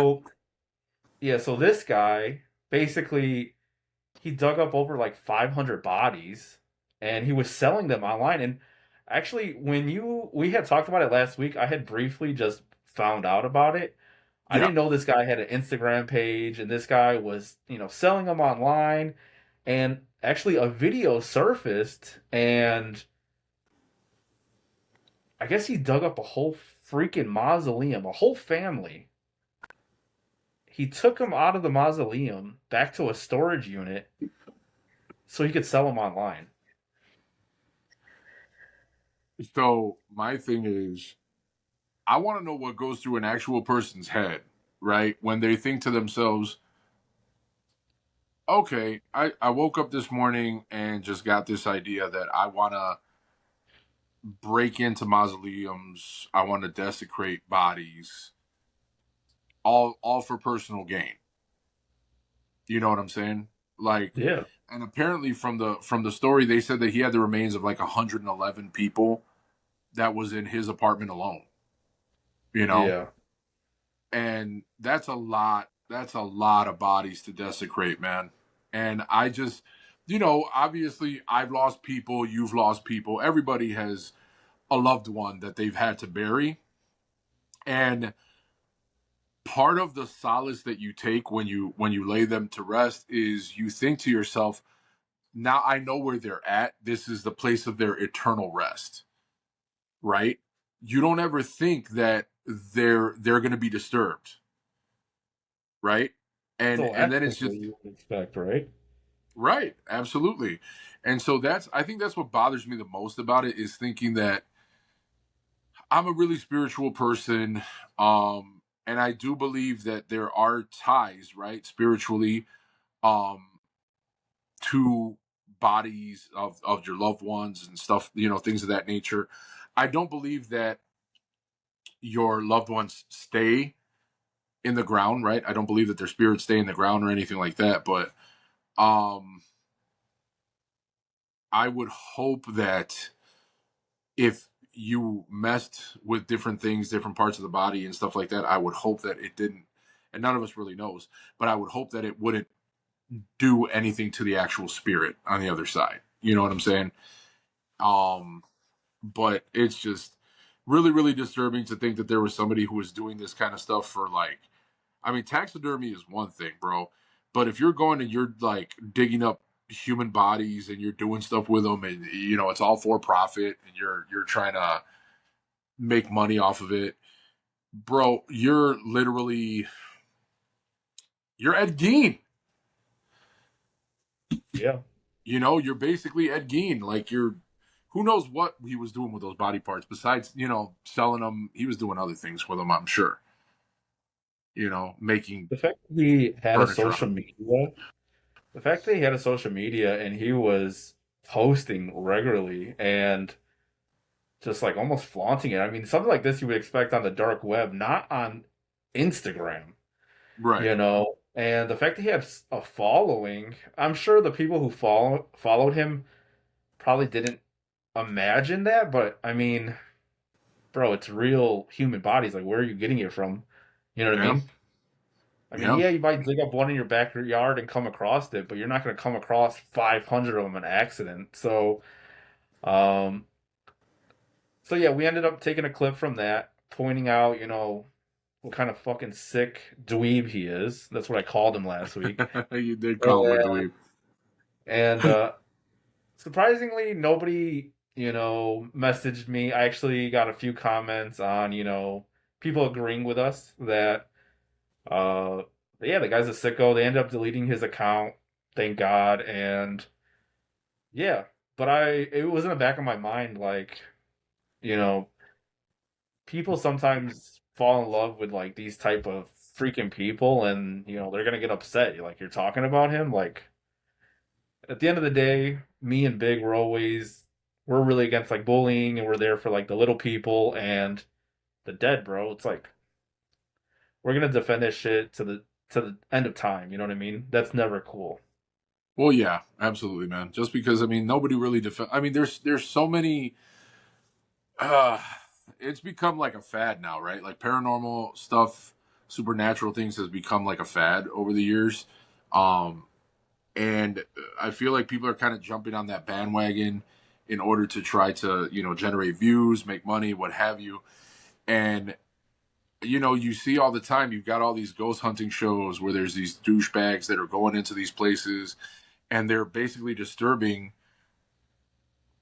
so this guy basically he dug up over like 500 bodies and he was selling them online. And actually, when we had talked about it last week, I had briefly just found out about it. I Yeah. didn't know this guy had an Instagram page and this guy was, selling them online. And actually, a video surfaced and I guess he dug up a whole freaking mausoleum, a whole family. He took them out of the mausoleum back to a storage unit so he could sell them online. So my thing is, I want to know what goes through an actual person's head, right? When they think to themselves, okay, I woke up this morning and just got this idea that I want to break into mausoleums. I want to desecrate bodies, all for personal gain. You know what I'm saying? Like, Yeah. and apparently from the story, they said that he had the remains of like 111 people that was in his apartment alone. You know, Yeah. and that's a lot. That's a lot of bodies to desecrate, man. And I just, obviously, I've lost people. You've lost people. Everybody has a loved one that they've had to bury, and part of the solace that you take when you lay them to rest is you think to yourself, now I know where they're at. This is the place of their eternal rest, right? You don't ever think that they're going to be disturbed, right? So And then it's just ethically, you would expect, right? right, absolutely. And so that's I think that's what bothers me the most about it is thinking that I'm a really spiritual person, and I do believe that there are ties, right, spiritually, um, to bodies of your loved ones and stuff, things of that nature. I don't believe that your loved ones stay in the ground, right? I don't believe that their spirits stay in the ground or anything like that, but um I would hope that if you messed with different things, different parts of the body and stuff like that, I would hope that it didn't, and none of us really knows, but I would hope that it wouldn't do anything to the actual spirit on the other side. You know what I'm saying? Um, but it's just really, really disturbing to think that there was somebody who was doing this kind of stuff for like, I mean, taxidermy is one thing, bro. But if you're going and you're like digging up human bodies and you're doing stuff with them and it's all for profit and you're trying to make money off of it, bro, you're Ed Gein. Yeah. You're basically Ed Gein. Like you're who knows what he was doing with those body parts besides, selling them. He was doing other things with them, I'm sure. Making The fact that he had a furniture out social of media, the fact that he had a social media and he was posting regularly and just like almost flaunting it. I mean, something like this you would expect on the dark web, not on Instagram, it. Right. you know. And the fact that he had a following, I'm sure the people who followed him probably didn't imagine that, but I mean, bro, it's real human bodies. Like, where are you getting it from? You know what I Yeah. mean? I mean, Yeah. yeah, you might dig up one in your backyard and come across it, but you're not going to come across 500 of them in accident. Um, so yeah, we ended up taking a clip from that, pointing out, what kind of fucking sick dweeb he is. That's what I called him last week. You did call him a And, dweeb. and surprisingly, nobody, messaged me. I actually got a few comments on, people agreeing with us that, uh, yeah, the guy's a sicko. They ended up deleting his account, thank God. And yeah, but it was in the back of my mind, like, you know, people sometimes fall in love with like these type of freaking people, and they're gonna get upset. Like you're talking about him, like at the end of the day, me and Big we're really against like bullying, and we're there for like the little people and the dead, bro. It's like we're gonna defend this shit to the end of time. You know what I mean? That's never cool. Well, yeah, absolutely, man. Just because I mean, nobody really defend. I mean, there's so many. Uh, it's become like a fad now, right? Like paranormal stuff, supernatural things has become like a fad over the years. Um, and I feel like people are kind of jumping on that bandwagon in order to try to generate views, make money, what have you. And you see all the time. You've got all these ghost hunting shows where there's these douchebags that are going into these places and they're basically disturbing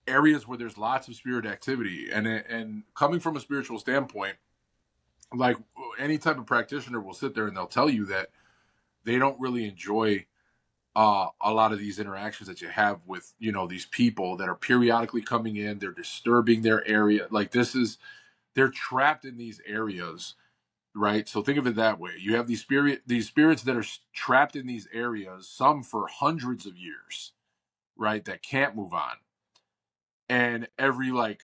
areas where there's lots of spirit activity. And coming from a spiritual standpoint, like any type of practitioner will sit there and they'll tell you that they don't really enjoy a lot of these interactions that you have with these people that are periodically coming in. They're disturbing their area. Like they're trapped in these areas, right? So think of it that way. You have these spirits that are trapped in these areas, some for hundreds of years, right? That can't move on. And every like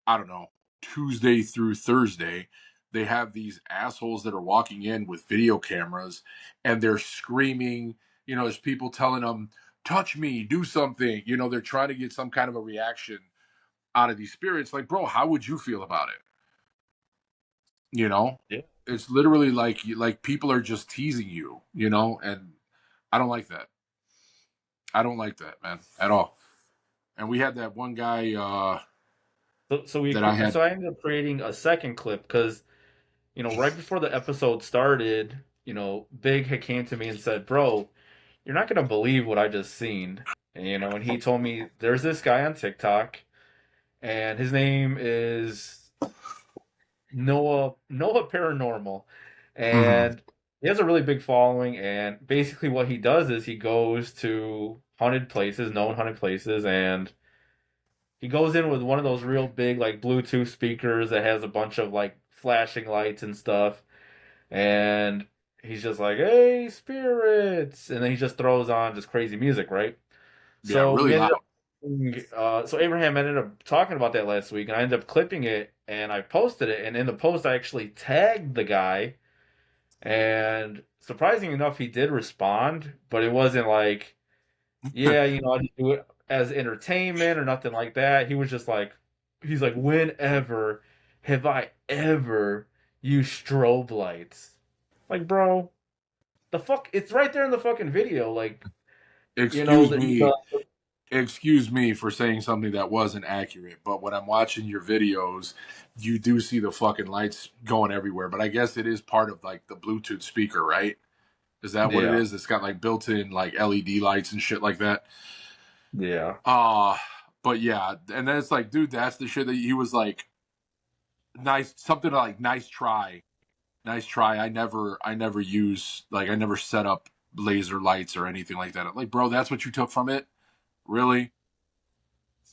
I don't know, Tuesday through Thursday, they have these assholes that are walking in with video cameras and they're screaming. There's people telling them, touch me, do something. They're trying to get some kind of a reaction out of these spirits. Like, bro, how would you feel about it? You know, Yeah. it's literally like people are just teasing you, and I don't like that. I don't like that, man, at all. And we had that one guy that I had. So I ended up creating a second clip because right before the episode started, Big had came to me and said, "Bro, you're not gonna believe what I just seen." And he told me there's this guy on TikTok, and his name is Noah Paranormal, Hmm. and he has a really big following. And basically, what he does is he goes to haunted places, known haunted places, and he goes in with one of those real big like Bluetooth speakers that has a bunch of like flashing lights and stuff, and he's just like, "Hey, spirits!" And then he just throws on just crazy music, right? Yeah, So really we ended loud. up, so Abraham ended up talking about that last week, and I ended up clipping it and I posted it. And in the post, I actually tagged the guy, and surprising enough, he did respond, but it wasn't like, yeah, I just do it as entertainment or nothing like that. He was just like, he's like, whenever have I ever used strobe lights? Like, bro, the fuck, it's right there in the fucking video. Like, excuse the me, excuse me for saying something that wasn't accurate, but when I'm watching your videos, you do see the fucking lights going everywhere. But I guess it is part of like the Bluetooth speaker, right? Is that what it yeah, is? It's got like built-in like LED lights and shit like that. yeah. Uh but yeah, and then it's like, dude, that's the shit that he was like, nice, something like nice try, nice try. I never use, like, I never set up laser lights or anything like that. Like, bro, that's what you took from it, really?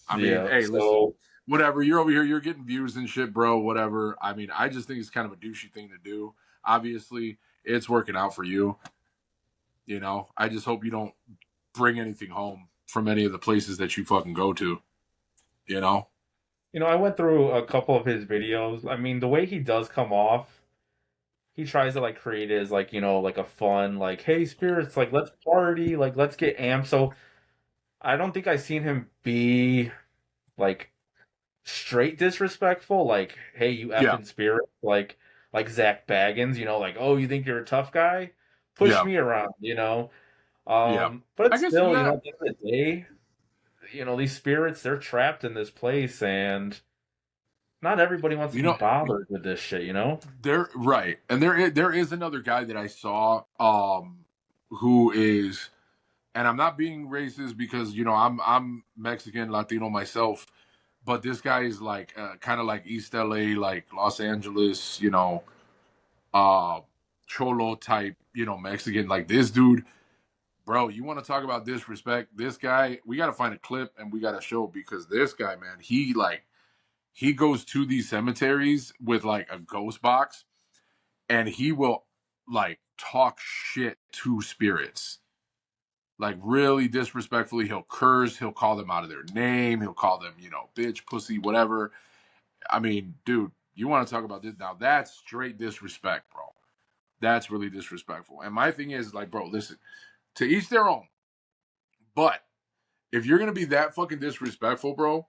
I mean, Yeah. hey, listen, So, whatever. You're over here, you're getting views and shit, bro. Whatever. I mean, I just think it's kind of a douchey thing to do. Obviously, it's working out for you. I just hope you don't bring anything home from any of the places that you fucking go to. You know? I went through a couple of his videos. I mean, the way he does come off, he tries to like create it as like, like a fun, like, hey, spirits, like, let's party, like, let's get amped. So I don't think I've seen him be like straight disrespectful, like, hey, you Yeah, effing spirit, like Zach Baggins, like, oh, you think you're a tough guy? Push yeah, me around, yeah. But I it's guess, still, yeah. at the end of the day, these spirits, they're trapped in this place, and not everybody wants to You be know, bothered with this shit. they're right, and there is another guy that I saw, who is, and I'm not being racist because I'm Mexican Latino myself, but this guy is like, kind of like East LA, like Los Angeles, uh, cholo type, Mexican. Like this dude, bro. You want to talk about disrespect? This guy, we got to find a clip and we got to show, because this guy, man, he goes to these cemeteries with like a ghost box, and he will like talk shit to spirits, like really disrespectfully. He'll curse, he'll call them out of their name, he'll call them, bitch, pussy, whatever. I mean, dude, you want to talk about this? Now that's straight disrespect, bro. That's really disrespectful. And my thing is, like, bro, listen, to each their own. But if you're gonna be that fucking disrespectful, bro,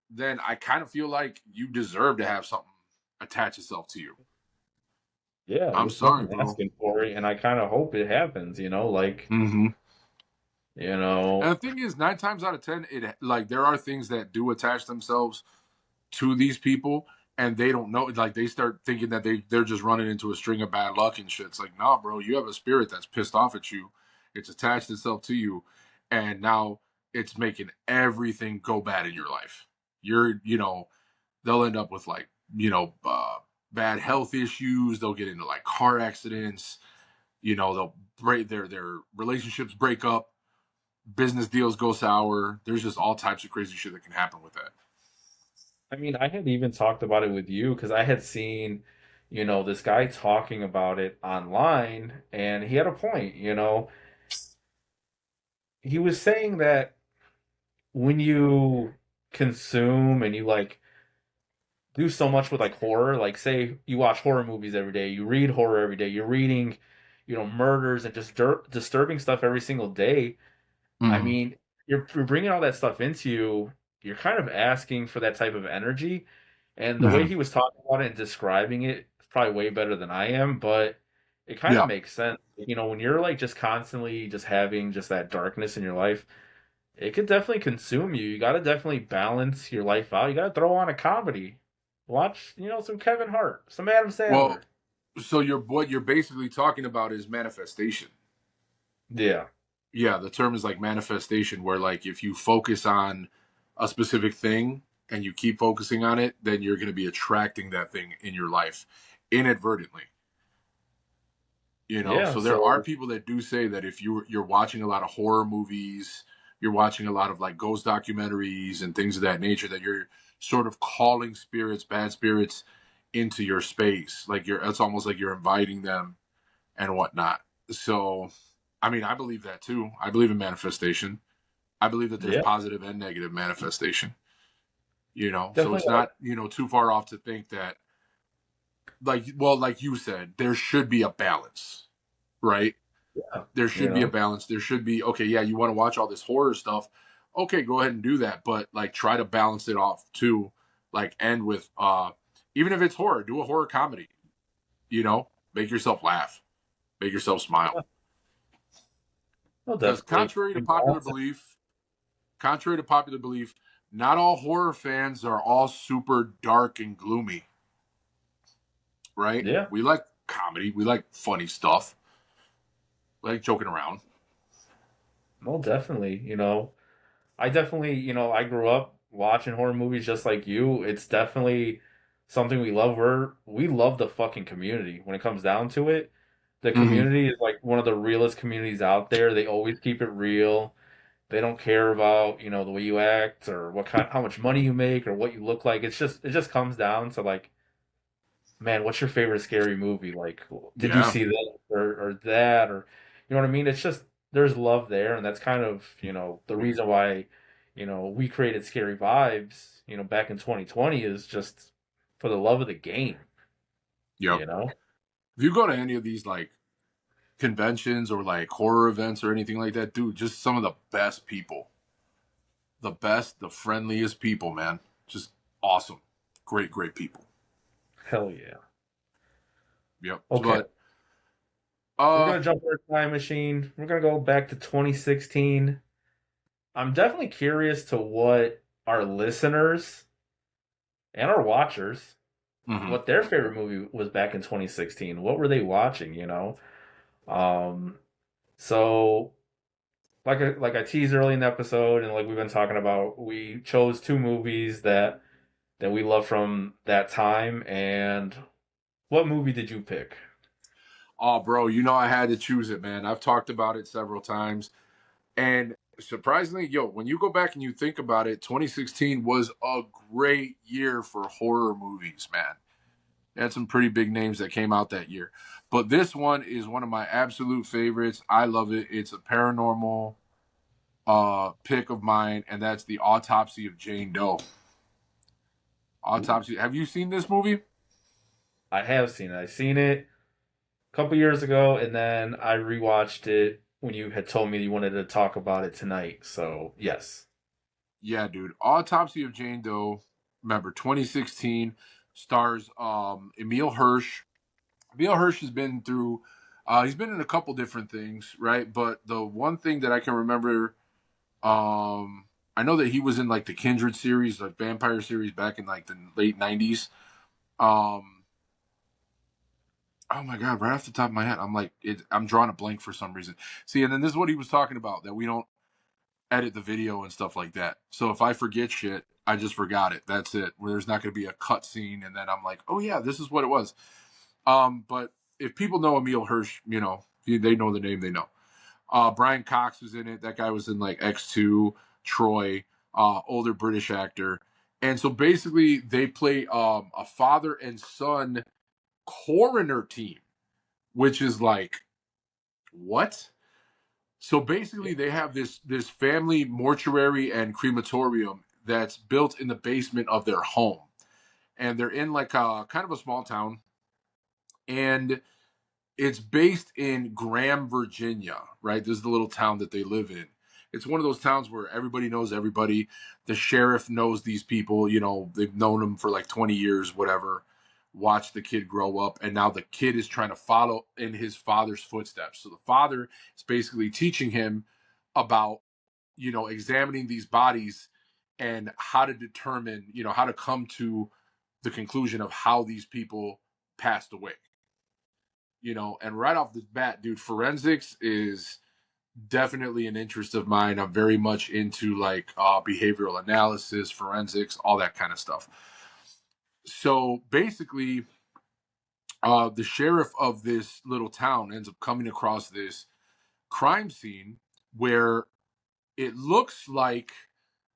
then I kind of feel like you deserve to have something attach itself to you. Yeah, I'm you're sorry, fucking bro. asking for it, and I kind of hope it happens, like, Mm-hmm. you know, And the thing is, 9 times out of 10, it like there are things that do attach themselves to these people, and they don't know. Like they start thinking that they're just running into a string of bad luck and shit. It's like, nah, bro, you have a spirit that's pissed off at you. It's attached itself to you, and now it's making everything go bad in your life. They'll end up with like, bad health issues. They'll get into like car accidents. They'll break their relationships, break up, business deals go sour. There's just all types of crazy shit that can happen with that. I mean, I had even talked about it with you because I had seen, this guy talking about it online, and he had a point. He was saying that when you consume and you like do so much with like horror, like say you watch horror movies every day, you read horror every day, you're reading, murders and just disturbing stuff every single day. I Mm-hmm. mean, you're bringing all that stuff into you. You're kind of asking for that type of energy. And the way Mm-hmm. he was talking about it and describing it is probably way better than I am, but it kind of Yeah. makes sense. When you're like just constantly just having just that darkness in your life, it could definitely consume you. You got to definitely balance your life out. You got to throw on a comedy. Watch, some Kevin Hart, some Adam Sandler. Well, so what you're basically talking about is manifestation. Yeah. Yeah, the term is like manifestation, where like if you focus on a specific thing, and you keep focusing on it, then you're going to be attracting that thing in your life inadvertently. Yeah. So there are So people that do say that if you're watching a lot of horror movies, you're watching a lot of like ghost documentaries and things of that nature, that you're sort of calling spirits, bad spirits, into your space. Like it's almost like you're inviting them and whatnot. So, I mean, I believe that too. I believe in manifestation. I believe that there's yeah, positive and negative manifestation. So definitely. it's not too far off to think that, like you said, there should be a balance, right? Yeah, There you should be a know, balance. There should be, okay, yeah, you want to watch all this horror stuff. Okay, go ahead and do that, but like try to balance it off too. Like end with even if it's horror, do a horror comedy, make yourself laugh, make yourself smile. well, Because definitely. contrary to popular belief, not all horror fans are all super dark and gloomy, right? Yeah, We like comedy, we like funny stuff, we like joking around. well, definitely. I definitely, I grew up watching horror movies just like you. It's definitely something we love. We love the fucking community when it comes down to it. The Mm-hmm. community is like one of the realest communities out there. They always keep it real. They don't care about, the way you act or how much money you make or what you look like. It just comes down to like, man, what's your favorite scary movie? Like, did you Yeah. see that or that or you know what I mean? It's just there's love there, and that's kind of the reason why we created Scary Vibes back in 2020 is just for the love of the game. Yep. You know, If you go to any of these like conventions or like horror events or anything like that, dude, just some of the best people, the best, the friendliest people, man. Just awesome. Great, great people. hell yeah. Yep. Okay, But we're uh gonna jump in our time machine. We're gonna go back to 2016. I'm definitely curious to what our listeners and our watchers mhm. what their favorite movie was back in 2016. What were they watching? Um, so like I teased early in the episode, and like we've been talking about, we chose two movies that we love from that time. And what movie did you pick? Oh, bro, I had to choose it, man. I've talked about it several times. And surprisingly, when you go back and you think about it, 2016 was a great year for horror movies, man. Had some pretty big names that came out that year. But this one is one of my absolute favorites. I love it. It's a paranormal pick of mine, and that's The Autopsy of Jane Doe. Ooh, Autopsy. Have you seen this movie? I have seen it. I seen it a couple years ago, and then I rewatched it when you had told me you wanted to talk about it tonight. So yes. Yeah, dude. Autopsy of Jane Doe. Remember, 2016 stars Emil Hirsch. Emil Hirsch has been through. He's been in a couple different things, right? But the one thing that I can remember, I know that he was in like the Kindred series, like vampire series, back in like the late '90s. Um, oh my god, right off the top of my head, I'm drawing a blank for some reason. See, and then this is what he was talking about, that we don't edit the video and stuff like that. So if I forget shit, I just forgot it. That's it. Where there's not going to be a cut scene, and then I'm like, oh yeah, this is what it was. But if people know Emil Hirsch, they know the name, they know. Brian Cox was in it. That guy was in like X2, Troy, older British actor. And so basically, they play a father and son coroner team, which is like, what? So basically, they have this family mortuary and crematorium that's built in the basement of their home, and they're in like a kind of a small town, and it's based in Graham, Virginia, right? This is the little town that they live in. It's one of those towns where everybody knows everybody. The sheriff knows these people, they've known them for like 20 years, whatever. Watch the kid grow up, and now the kid is trying to follow in his father's footsteps. So the father is basically teaching him about, examining these bodies and how to determine, how to come to the conclusion of how these people passed away. And right off the bat, dude, forensics is definitely an interest of mine. I'm very much into like behavioral analysis, forensics, all that kind of stuff. So basically, the sheriff of this little town ends up coming across this crime scene where it looks like,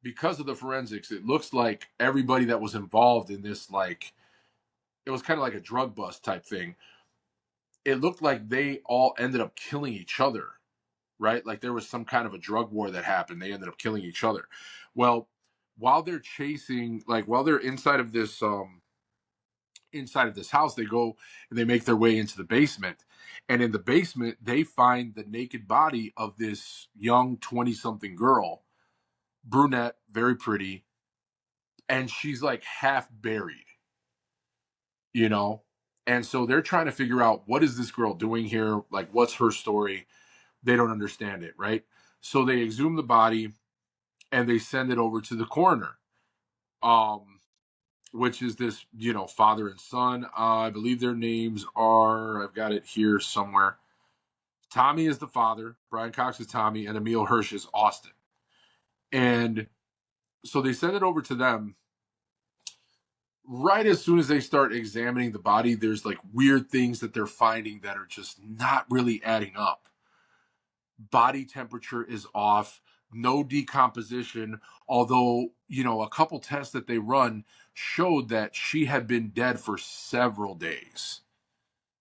because of the forensics, it looks like everybody that was involved in this, like, it was kind of like a drug bust type thing. It looked like they all ended up killing each other, right? Like there was some kind of a drug war that happened. They ended up killing each other. Well, while they're chasing, like while they're inside of this house, they go and they make their way into the basement. And in the basement, they find the naked body of this young 20 something girl, brunette, very pretty, and she's like half buried, you know? And so they're trying to figure out, what is this girl doing here? Like, what's her story? They don't understand it, right? So they exhume the body and they send it over to the coroner, um, which is this, father and son. I believe their names are, I've got it here somewhere. Tommy is the father, Brian Cox is Tommy, and Emil Hirsch is Austin. And so they send it over to them. Right as soon as they start examining the body, there's like weird things that they're finding that are just not really adding up. Body temperature is off, no decomposition, although, a couple tests that they run showed that she had been dead for several days,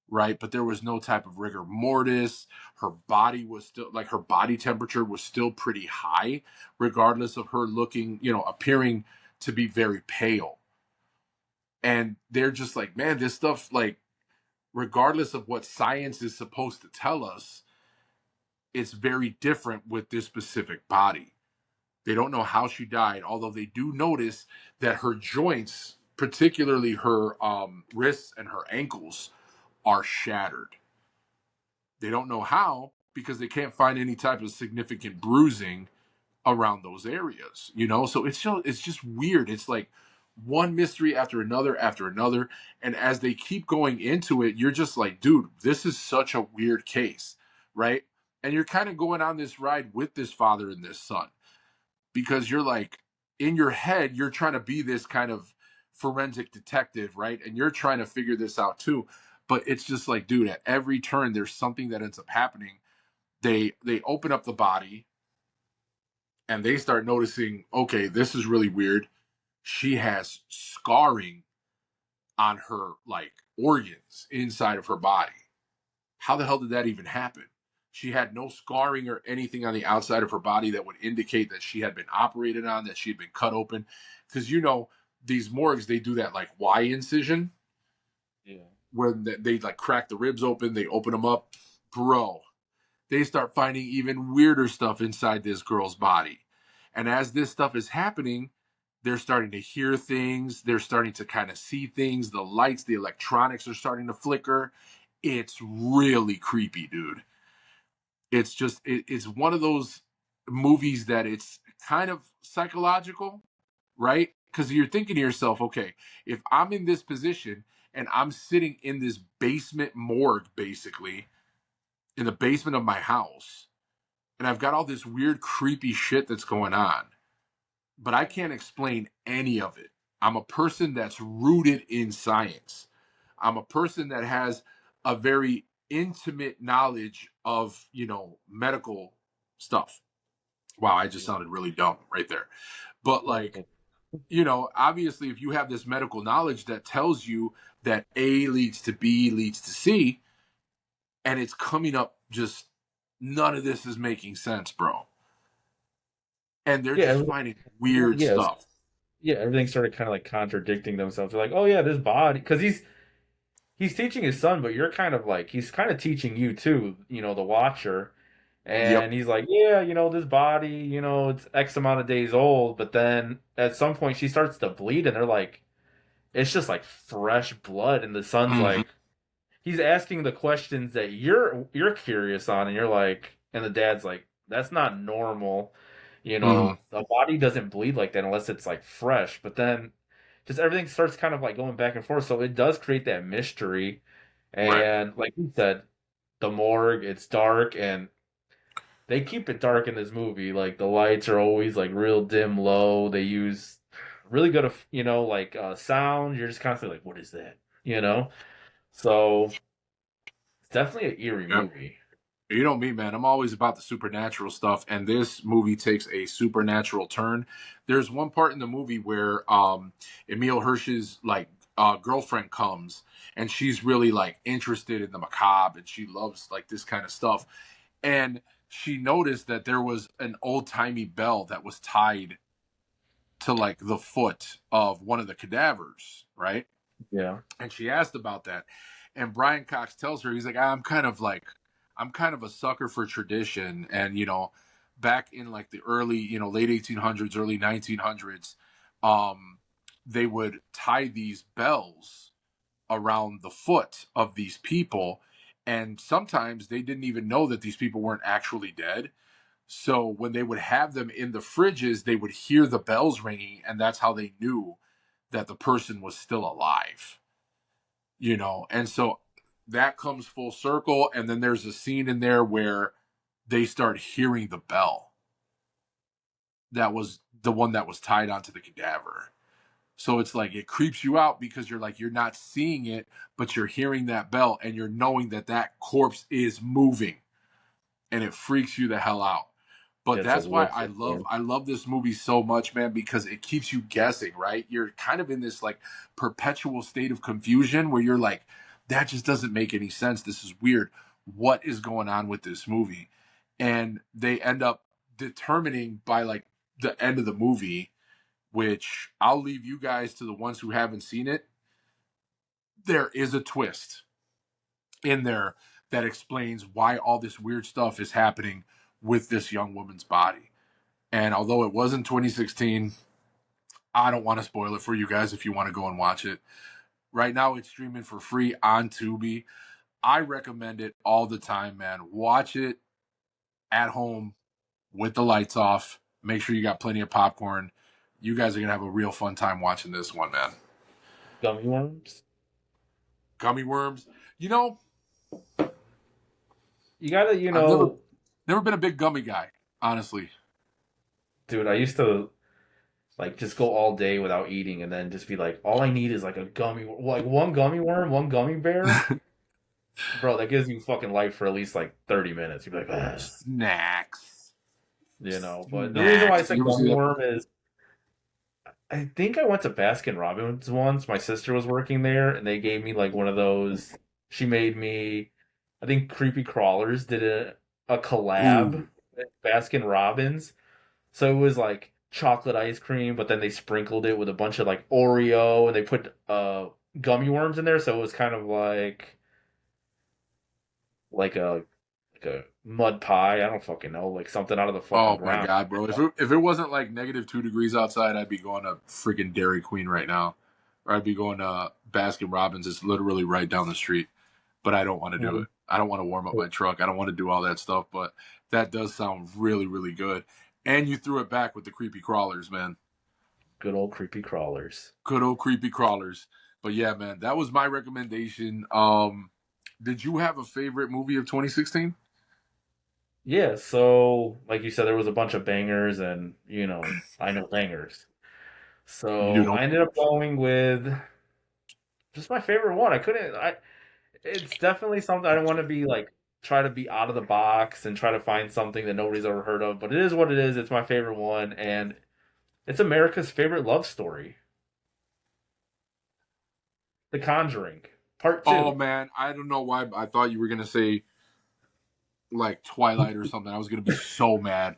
right? But there was no type of rigor mortis. Her body was still, like, her body temperature was still pretty high, regardless of her looking, appearing to be very pale. And they're just like, man, this stuff, like, regardless of what science is supposed to tell us, it's very different with this specific body. They don't know how she died, although they do notice that her joints, particularly her wrists and her ankles, are shattered. They don't know how because they can't find any type of significant bruising around those areas, So it's just weird. It's like one mystery after another, and as they keep going into it, you're just like, dude, this is such a weird case, right? And you're kind of going on this ride with this father and this son, because you're like, in your head, you're trying to be this kind of forensic detective, right? And you're trying to figure this out too. But it's just like, dude, at every turn there's something that ends up happening. They open up the body and they start noticing, okay, this is really weird. She has scarring on her, like, organs inside of her body. How the hell did that even happen? She had no scarring or anything on the outside of her body that would indicate that she had been operated on, that she had been cut open. Because, these morgues, they do that like Y incision Yeah. where they like crack the ribs open, they open them up. Bro, they start finding even weirder stuff inside this girl's body. And as this stuff is happening, they're starting to hear things. They're starting to kind of see things. The lights, the electronics are starting to flicker. It's really creepy, dude. It's one of those movies that it's kind of psychological, right? Because you're thinking to yourself, okay, if I'm in this position and I'm sitting in this basement morgue, basically, in the basement of my house, and I've got all this weird, creepy shit that's going on, but I can't explain any of it. I'm a person that's rooted in science. I'm a person that has a very intimate knowledge of, medical stuff. Wow, I just Yeah. sounded really dumb right there. But No, like, obviously, if you have this medical knowledge that tells you that A leads to B leads to C, and it's coming up, just none of this is making sense, bro. And they're yeah, just finding weird yeah, stuff. yeah. Everything started kind of like contradicting themselves. They're like, oh yeah, this body, because he's teaching his son, but you're kind of like he's kind of teaching you too, the watcher. Yep. And he's like, yeah, this body, it's X amount of days old. But then at some point she starts to bleed, and they're like, it's just like fresh blood. And the son's Mm-hmm. like, he's asking the questions that you're curious on, and you're like, and the dad's like, that's not normal. Mm-hmm. The body doesn't bleed like that unless it's like fresh. But then just everything starts kind of like going back and forth. So it does create that mystery. Right. And like you said, the morgue, it's dark, and they keep it dark in this movie. Like the lights are always like real dim, low. They use really good, like sound. You're just constantly like, what is that? You know. So it's definitely an eerie Yep. movie. You know me, man. I'm always about the supernatural stuff, and this movie takes a supernatural turn. There's one part in the movie where Emil Hirsch's like girlfriend comes, and she's really like interested in the macabre, and she loves like this kind of stuff. And she noticed that there was an old timey bell that was tied to like the foot of one of the cadavers, right? Yeah. And she asked about that, and Brian Cox tells her, he's like, I'm kind of a sucker for tradition. And back in like the early, late 1800s, early 1900s, um they would tie these bells around the foot of these people, and sometimes they didn't even know that these people weren't actually dead. So when they would have them in the fridges, they would hear the bells ringing, and that's how they knew that the person was still alive. And so that comes full circle, and then there's a scene in there where they start hearing the bell that was the one that was tied onto the cadaver. So it's like it creeps you out because you're not seeing it, but you're hearing that bell, and you're knowing that that corpse is moving, and it freaks you the hell out. But It's like that's why what's I it love for? I love this movie so much, man, because it keeps you guessing, right? You're kind of in this like perpetual state of confusion where you're like, that just doesn't make any sense. This is weird. What is going on with this movie? And they end up determining by like the end of the movie, which I'll leave you guys to the ones who haven't seen it. There is a twist in there that explains why all this weird stuff is happening with this young woman's body. And although it was in 2016, I don't want to spoil it for you guys if you want to go and watch it. Right now, it's streaming for free on Tubi. I recommend it all the time, man. Watch it at home with the lights off. Make sure you got plenty of popcorn. You guys are going to have a real fun time watching this one, man. Gummy worms. Gummy worms. You know, You gotta, I've never been a big gummy guy, honestly. dude. I used to like just go all day without eating, and then just be like, all I need is like a like one gummy worm, one gummy bear. Bro, that gives you fucking life for at least like 30 minutes. You'd be like, ah, Snacks. But the reason why I Snacks. You said ever see gummy that? worm is I think I went to Baskin Robbins once. My sister was working there, and they gave me like one of those. She made me, I think Creepy Crawlers did a collab Ooh. with Baskin Robbins. So it was like chocolate ice cream, but then they sprinkled it with a bunch of like Oreo, and they put gummy worms in there. So it was kind of like a mud pie. I don't fucking know, like something out of the fucking Oh my ground. god, bro! If it wasn't like -2 degrees outside, I'd be going to freaking Dairy Queen right now, or I'd be going to Baskin Robbins. It's literally right down the street, but I don't want to do Mhm. it. I don't want to warm up my truck. I don't want to do all that stuff. But that does sound really, really good. And you threw it back with the creepy crawlers, man. Good old creepy crawlers. Good old creepy crawlers. But yeah, man, that was my recommendation. Did you have a favorite movie of 2016? Yeah, so like you said, there was a bunch of bangers, and I know bangers. You do So know. I ended up going with just my favorite one. I couldn't. I It's definitely something I don't want to be like try to be out of the box and try to find something that nobody's ever heard of. But it is what it is. It's my favorite one, and it's America's favorite love story, The Conjuring, Part Oh Two. man, I don't know why I thought you were gonna say like Twilight or something. I was gonna be so mad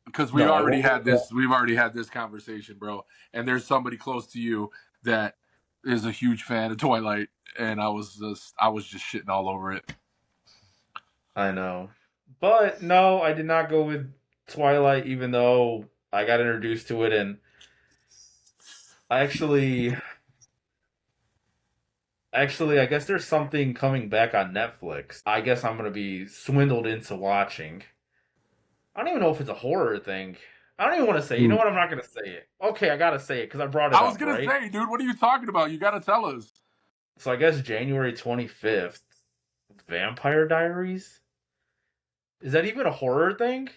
because No, I won't go there. we've already had this conversation, bro. And there's somebody close to you that is a huge fan of Twilight, and I was just shitting all over it. I know, but no, I did not go with Twilight, even though I got introduced to it, and I actually, I guess there's something coming back on Netflix. I guess I'm gonna be swindled into watching. I don't even know if it's a horror thing. I don't even want to say. You know Dude, what? I'm not gonna say it. Okay, I gotta say it because I brought it I was up, gonna right? say, dude, what are you talking about? You gotta tell us. So I guess January 25th, Vampire Diaries. Is that even a horror thing?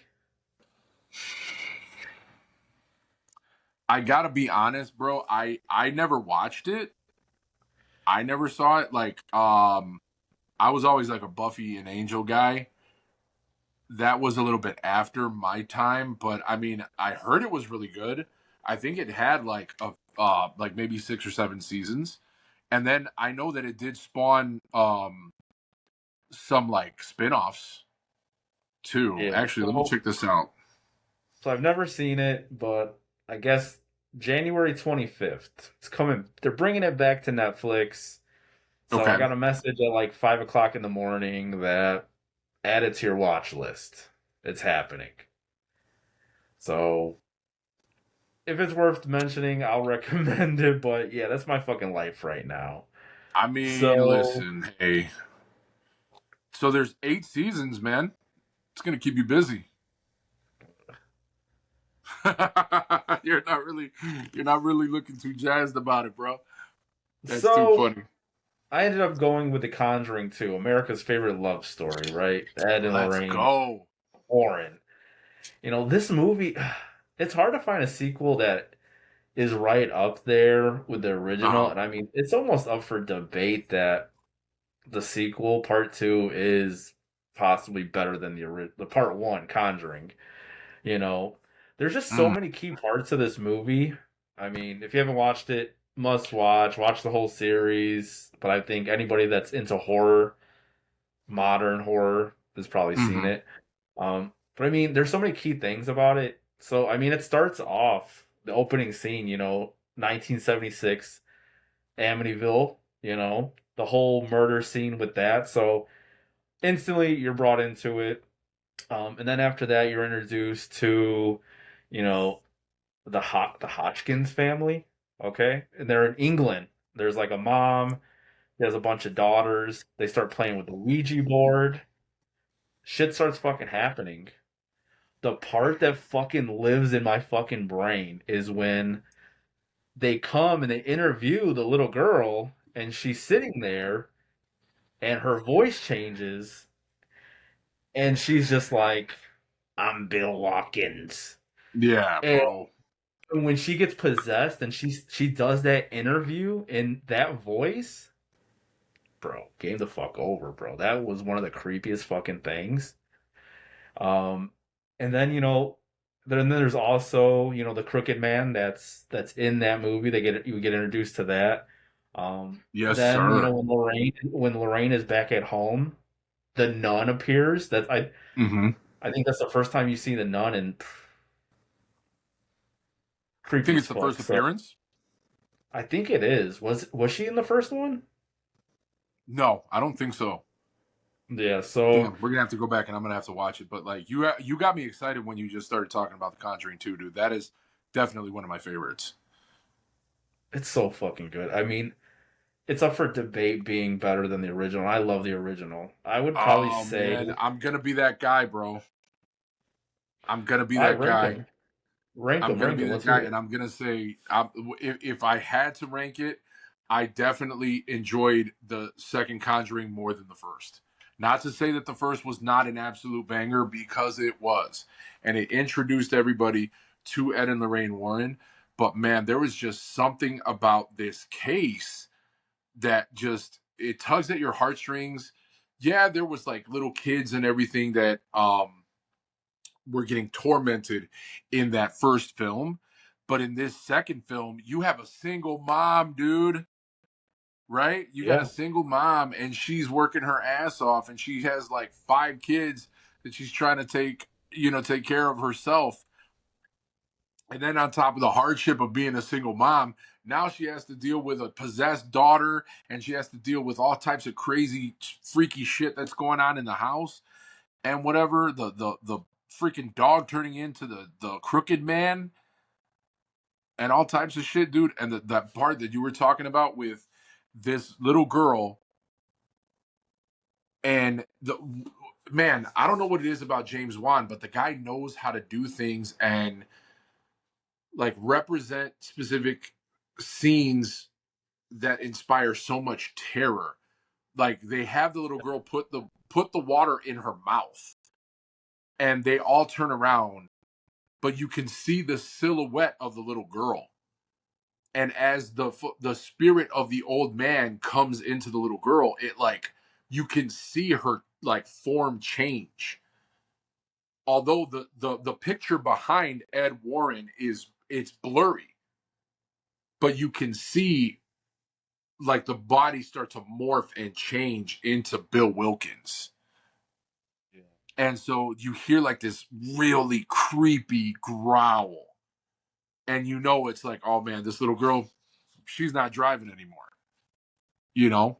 I gotta be honest, bro. I never watched it. I never saw it. Like, I was always like a Buffy and Angel guy. That was a little bit after my time, but I mean, I heard it was really good. I think it had like maybe 6 or 7 seasons, and then I know that it did spawn some like spin-offs too. Yeah. Actually, let me check this out. So I've never seen it, but I guess January 25th. It's coming. They're bringing it back to Netflix. So I Okay. got a message at like 5 o'clock in the morning that add it to your watch list. It's happening. So if it's worth mentioning, I'll recommend it. But yeah, that's my fucking life right now. I mean, So listen, hey. So there's 8 seasons, man. It's gonna keep you busy. you're not really, you're not really looking too jazzed about it, bro. That's too so funny. I ended up going with The Conjuring 2, America's favorite love story, right? Ed and Let's Lorraine go. Warren. This movie, it's hard to find a sequel that is right up there with the original. Uh-huh. And I mean, it's almost up for debate that the sequel, part two, is possibly better than the part one, Conjuring. You know, there's just so Mm, many key parts of this movie. I mean, if you haven't watched it, must watch. Watch the whole series. But I think anybody that's into horror, modern horror, has probably seen hmm. it. But I mean, there's so many key things about it. So I mean, it starts off the opening scene, 1976 Amityville, the whole murder scene with that. So instantly you're brought into it. And then after that, you're introduced to, you know, the Hodgkins family. Okay, and they're in England. There's like a mom. He has a bunch of daughters. They start playing with the Ouija board. Shit starts fucking happening. The part that fucking lives in my fucking brain is when they come and they interview the little girl and she's sitting there and her voice changes and she's just like, I'm Bill Watkins. Yeah, And bro. when she gets possessed and she does that interview in that voice, bro, game the fuck over, bro. That was one of the creepiest fucking things. Um, and then then there's also the Crooked Man that's in that movie. You get introduced to that. Yes, Then sir. when Lorraine is back at home, the nun appears. Hmm. I think that's the first time you see the nun, and I creepy think as it's the fuck. first So appearance. I think it is. Was she in the first one? No, I don't think so. Yeah. So Damn, we're gonna have to go back and I'm gonna have to watch it. But like you got me excited when you just started talking about The Conjuring 2, dude. That is definitely one of my favorites. it's so fucking good. I mean, it's up for debate being better than the original. I love the original. I would probably Oh say man, I'm gonna be that guy, bro. I'm gonna be I that rank guy. them. Rank I'm them, gonna rank be them. that Let's guy, hear and it. I'm gonna say, if I had to rank it, I definitely enjoyed the second Conjuring more than the first. Not to say that the first was not an absolute banger, because it was, and it introduced everybody to Ed and Lorraine Warren. But man, there was just something about this case that just it tugs at your heartstrings. Yeah, there was like little kids and everything that were getting tormented in that first film. But in this second film, you have a single mom, dude, right? You got a Yeah. single mom and she's working her ass off and she has like 5 kids that she's trying to take care of herself. And then on top of the hardship of being a single mom, now she has to deal with a possessed daughter and she has to deal with all types of crazy, freaky shit that's going on in the house and whatever. The freaking dog turning into the crooked man and all types of shit, dude. And that part that you were talking about with this little girl and the man, I don't know what it is about James Wan, but the guy knows how to do things and like represent specific scenes that inspire so much terror. Like they have the little girl put the water in her mouth, and they all turn around, but you can see the silhouette of the little girl. And as the spirit of the old man comes into the little girl, it like you can see her like form change. Although the picture behind Ed Warren is it's blurry, but you can see like the body start to morph and change into Bill Wilkins. Yeah. And so you hear like this really creepy growl. And you know it's like, oh man, this little girl, she's not driving anymore. You know?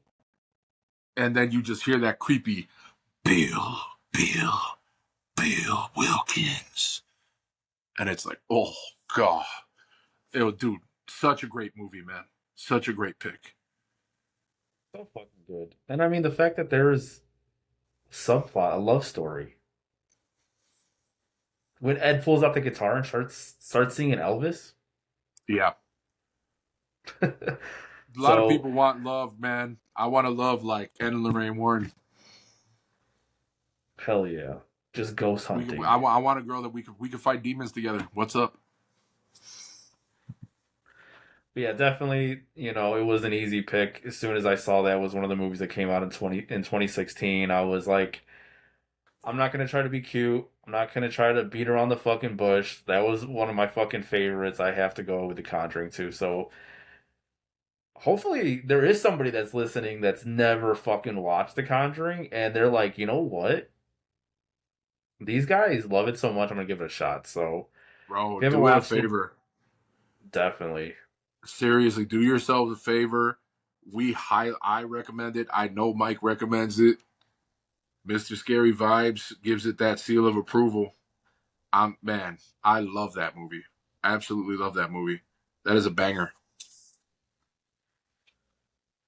And then you just hear that creepy Bill, Bill, Bill Wilkins. And it's like, oh God. Dude, such a great movie, man. Such a great pick. So fucking good. And I mean, the fact that there's subplot, a love story. When Ed pulls out the guitar and starts singing Elvis. Yeah. A lot of So people want love, man. I want to love like Ed and Lorraine Warren. hell yeah, just ghost hunting. I want a girl that we could fight demons together. What's up? But yeah, definitely. It was an easy pick. As soon as I saw that was one of the movies that came out in 2016, I was like, I'm not gonna try to be cute. I'm not gonna try to beat around the fucking bush. That was one of my fucking favorites. I have to go with The Conjuring too. So hopefully there is somebody that's listening that's never fucking watched The Conjuring and they're like, you know what? These guys love it so much. I'm gonna give it a shot. So if Bro, you haven't do it a watched it, favor. definitely. Seriously, do yourselves a favor. I recommend it. I know Mike recommends it. Mr. Scary Vibes gives it that seal of approval. Man, I love that movie. Absolutely love that movie. That is a banger.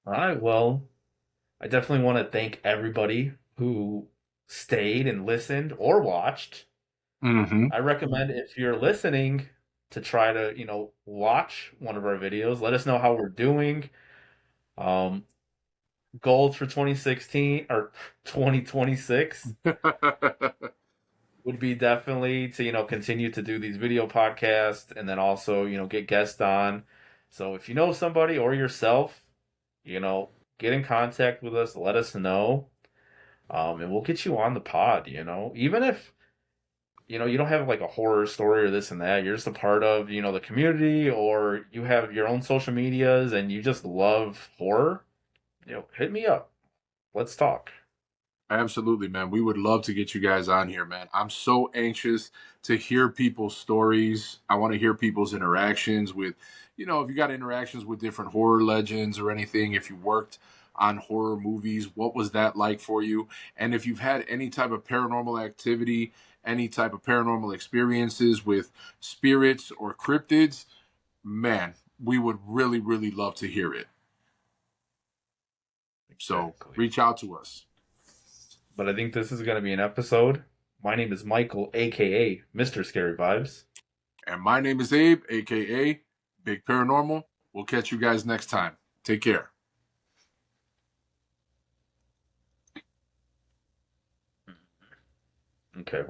All right. Well, I definitely want to thank everybody who stayed and listened or watched. Mm-hmm. I recommend if you're listening to try to, watch one of our videos. Let us know how we're doing. Um, Goals for 2016 or 2026 would be definitely to, continue to do these video podcasts and then also, get guests on. So if you know somebody or yourself, you know, get in contact with us, let us know. And we'll get you on the pod, even if you don't have like a horror story or this and that. You're just a part of, the community or you have your own social medias and you just love horror, hit me up. Let's talk. Absolutely, man. We would love to get you guys on here, man. I'm so anxious to hear people's stories. I want to hear people's interactions with, if you got interactions with different horror legends or anything, if you worked on horror movies, what was that like for you? And if you've had any type of paranormal activity, any type of paranormal experiences with spirits or cryptids, man, we would really, really love to hear it. So Exactly. reach out to us. But I think this is going to be an episode. My name is Michael, aka Mr. Scary Vibes. And my name is Abe, aka Bigg Paranormal. We'll catch you guys next time. Take care. Okay.